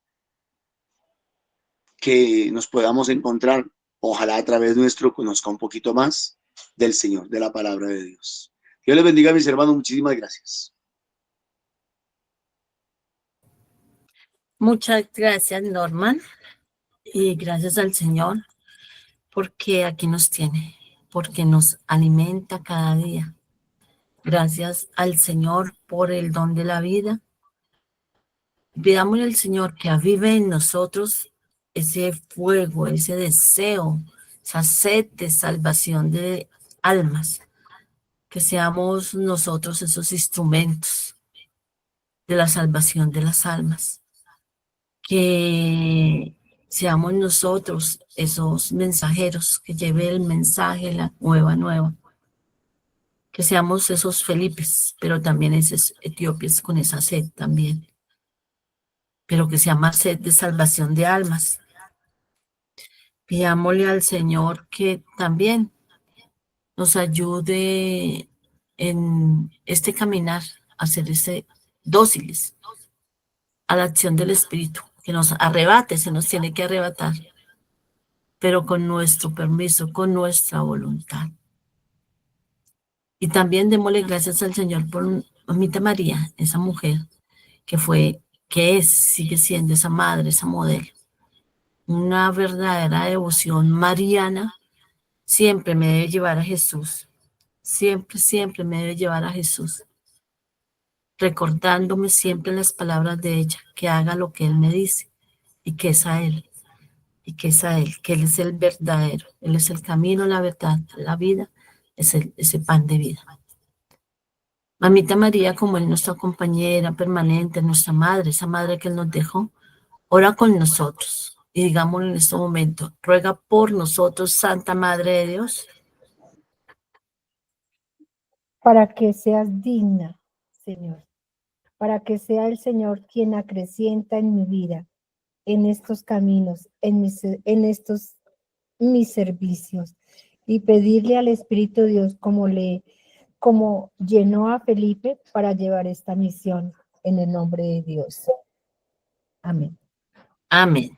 que nos podamos encontrar, ojalá a través nuestro conozca un poquito más del Señor, de la palabra de Dios. Dios les bendiga, mis hermanos. Muchísimas gracias. Muchas gracias, Norman, y gracias al Señor, porque aquí nos tiene, porque nos alimenta cada día. Gracias al Señor por el don de la vida. Pidámosle al Señor que avive en nosotros ese fuego, ese deseo, esa sed de salvación de almas, que seamos nosotros esos instrumentos de la salvación de las almas, que seamos nosotros esos mensajeros que lleven el mensaje, la nueva, que seamos esos Felipes, pero también esos etíopes con esa sed también, pero que sea más sed de salvación de almas. Pidámosle al Señor que también nos ayude en este caminar a ser dóciles a la acción del Espíritu, que nos arrebate, se nos tiene que arrebatar, pero con nuestro permiso, con nuestra voluntad. Y también démosle gracias al Señor por Mamita María, esa mujer sigue siendo esa madre, esa modelo. Una verdadera devoción mariana siempre me debe llevar a Jesús. Siempre me debe llevar a Jesús. Recordándome siempre las palabras de ella, que haga lo que Él me dice y que es a Él. Y que es a Él, que Él es el verdadero. Él es el camino, la verdad, la vida, es ese pan de vida. Mamita María, como Él, nuestra compañera permanente, nuestra madre, esa madre que Él nos dejó, ora con nosotros. Y digámoslo en este momento, ruega por nosotros, Santa Madre de Dios. Para que seas digna, Señor. Para que sea el Señor quien acrecienta en mi vida, en estos caminos, en estos mis servicios. Y pedirle al Espíritu Dios como llenó a Felipe para llevar esta misión en el nombre de Dios. Amén. Amén.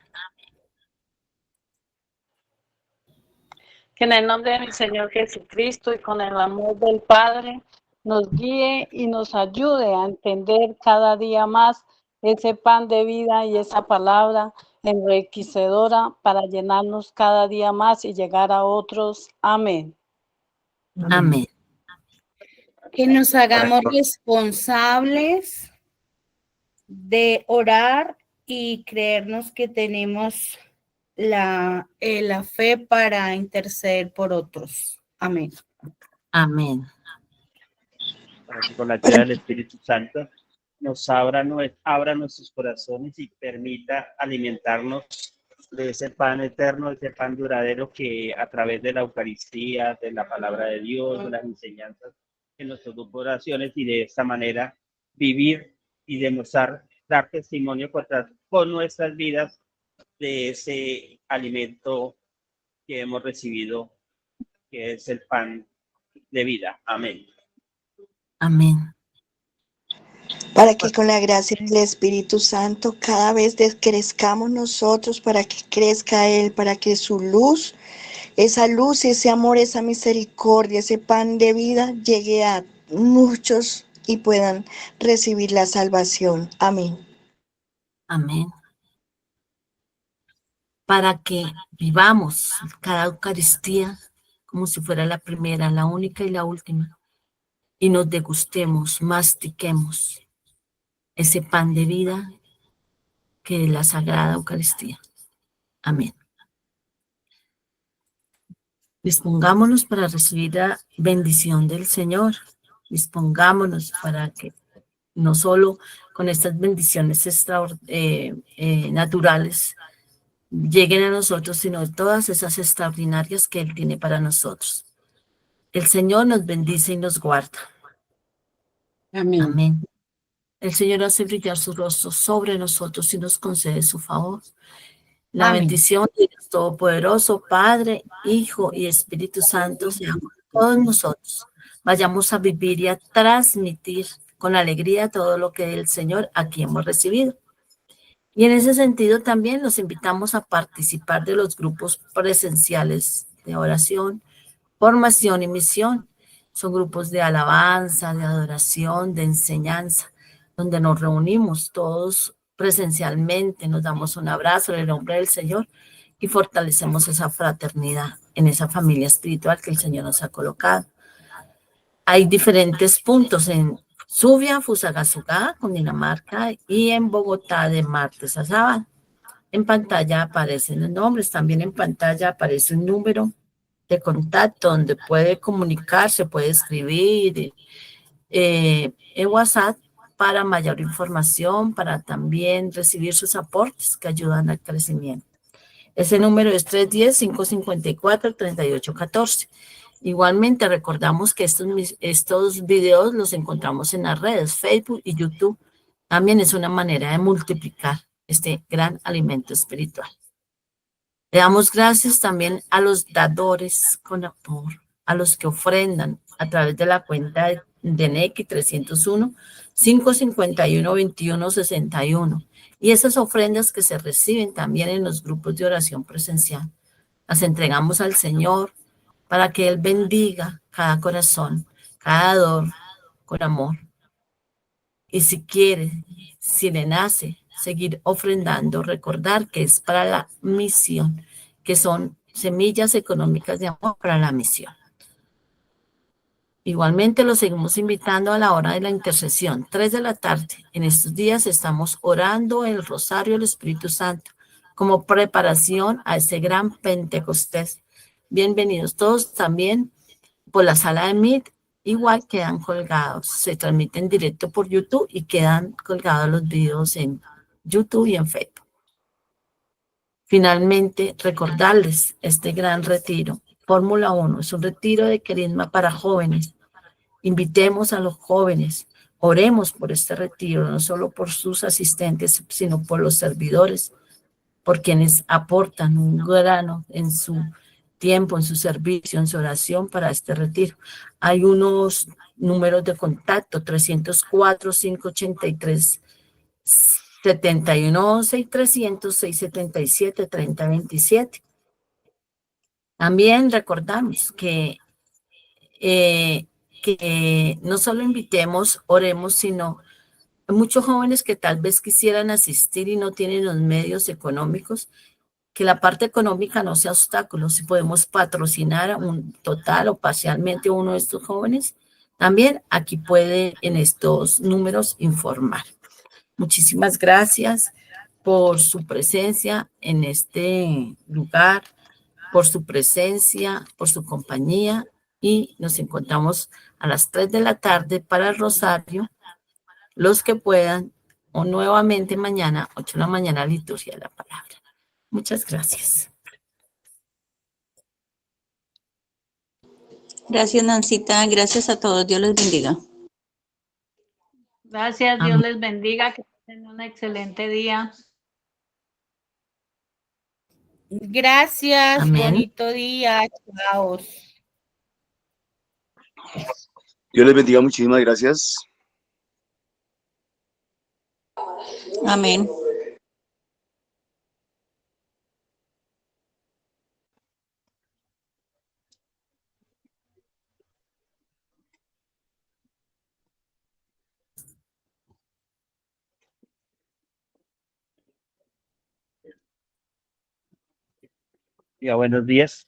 Que en el nombre de mi Señor Jesucristo y con el amor del Padre nos guíe y nos ayude a entender cada día más ese pan de vida y esa palabra enriquecedora para llenarnos cada día más y llegar a otros. Amén. Amén. Que nos hagamos responsables de orar y creernos que tenemos la fe para interceder por otros. Amén. Amén. Para que con la ayuda del Espíritu Santo nos abra nuestros corazones y permita alimentarnos de ese pan eterno, de ese pan duradero que a través de la Eucaristía, de la palabra de Dios, de las enseñanzas en nuestros grupos de oraciones y de esta manera vivir y demostrar, dar testimonio con nuestras vidas de ese alimento que hemos recibido, que es el pan de vida. Amén. Amén. Para que con la gracia del Espíritu Santo cada vez crezcamos nosotros, para que crezca Él, para que su luz, esa luz, ese amor, esa misericordia, ese pan de vida llegue a muchos y puedan recibir la salvación. Amén. Amén. Para que vivamos cada Eucaristía como si fuera la primera, la única y la última, y nos degustemos, mastiquemos ese pan de vida que es la Sagrada Eucaristía. Amén. Dispongámonos para recibir la bendición del Señor. Dispongámonos para que no solo con estas bendiciones naturales lleguen a nosotros, sino todas esas extraordinarias que Él tiene para nosotros. El Señor nos bendice y nos guarda. Amén. Amén. El Señor hace brillar su rostro sobre nosotros y nos concede su favor. La Amén. bendición de Dios Todopoderoso, Padre, Hijo y Espíritu Santo, sea con todos nosotros. Vayamos a vivir y a transmitir con alegría todo lo que del Señor aquí hemos recibido. Y en ese sentido también los invitamos a participar de los grupos presenciales de oración, formación y misión. Son grupos de alabanza, de adoración, de enseñanza, donde nos reunimos todos presencialmente, nos damos un abrazo en el nombre del Señor y fortalecemos esa fraternidad en esa familia espiritual que el Señor nos ha colocado. Hay diferentes puntos en Subia, Fusagasugá, Cundinamarca, y en Bogotá de martes a sábado. En pantalla aparecen los nombres, también en pantalla aparece un número de contacto donde puede comunicarse, puede escribir en WhatsApp para mayor información, para también recibir sus aportes que ayudan al crecimiento. Ese número es 310-554-3814. Igualmente recordamos que estos videos los encontramos en las redes Facebook y YouTube. También es una manera de multiplicar este gran alimento espiritual. Le damos gracias también a los dadores con amor, a los que ofrendan a través de la cuenta de NECI 301-551-2161. Y esas ofrendas que se reciben también en los grupos de oración presencial, las entregamos al Señor para que Él bendiga cada corazón, cada dador con amor. Y si quiere, si le nace seguir ofrendando, recordar que es para la misión, que son semillas económicas de amor para la misión. Igualmente los seguimos invitando a la hora de la intercesión, 3 de la tarde. En estos días estamos orando el Rosario del Espíritu Santo como preparación a este gran Pentecostés. Bienvenidos todos también por la sala de Meet. Igual quedan colgados, se transmiten directo por YouTube y quedan colgados los videos en YouTube y en Facebook. Finalmente, recordarles este gran retiro. Fórmula 1 es un retiro de carisma para jóvenes. Invitemos a los jóvenes, oremos por este retiro, no solo por sus asistentes, sino por los servidores, por quienes aportan un grano en su tiempo, en su servicio, en su oración para este retiro. Hay unos números de contacto, 304-583-7111 y 300-677-3027. También recordamos que no solo invitemos, oremos, sino muchos jóvenes que tal vez quisieran asistir y no tienen los medios económicos, que la parte económica no sea obstáculo. Si podemos patrocinar a un total o parcialmente a uno de estos jóvenes, también aquí puede en estos números informar. Muchísimas gracias por su presencia en este lugar, por su presencia, por su compañía, y nos encontramos a las 3 de la tarde para el Rosario, los que puedan, o nuevamente mañana, 8 de la mañana, liturgia de la palabra. Muchas gracias. Gracias, Nancita. Gracias a todos. Dios les bendiga. Gracias, Dios Amén. les bendiga, que tengan un excelente día. Gracias, Amén. bonito día, chao. Dios les bendiga, muchísimas gracias. Amén. Ya, buenos días.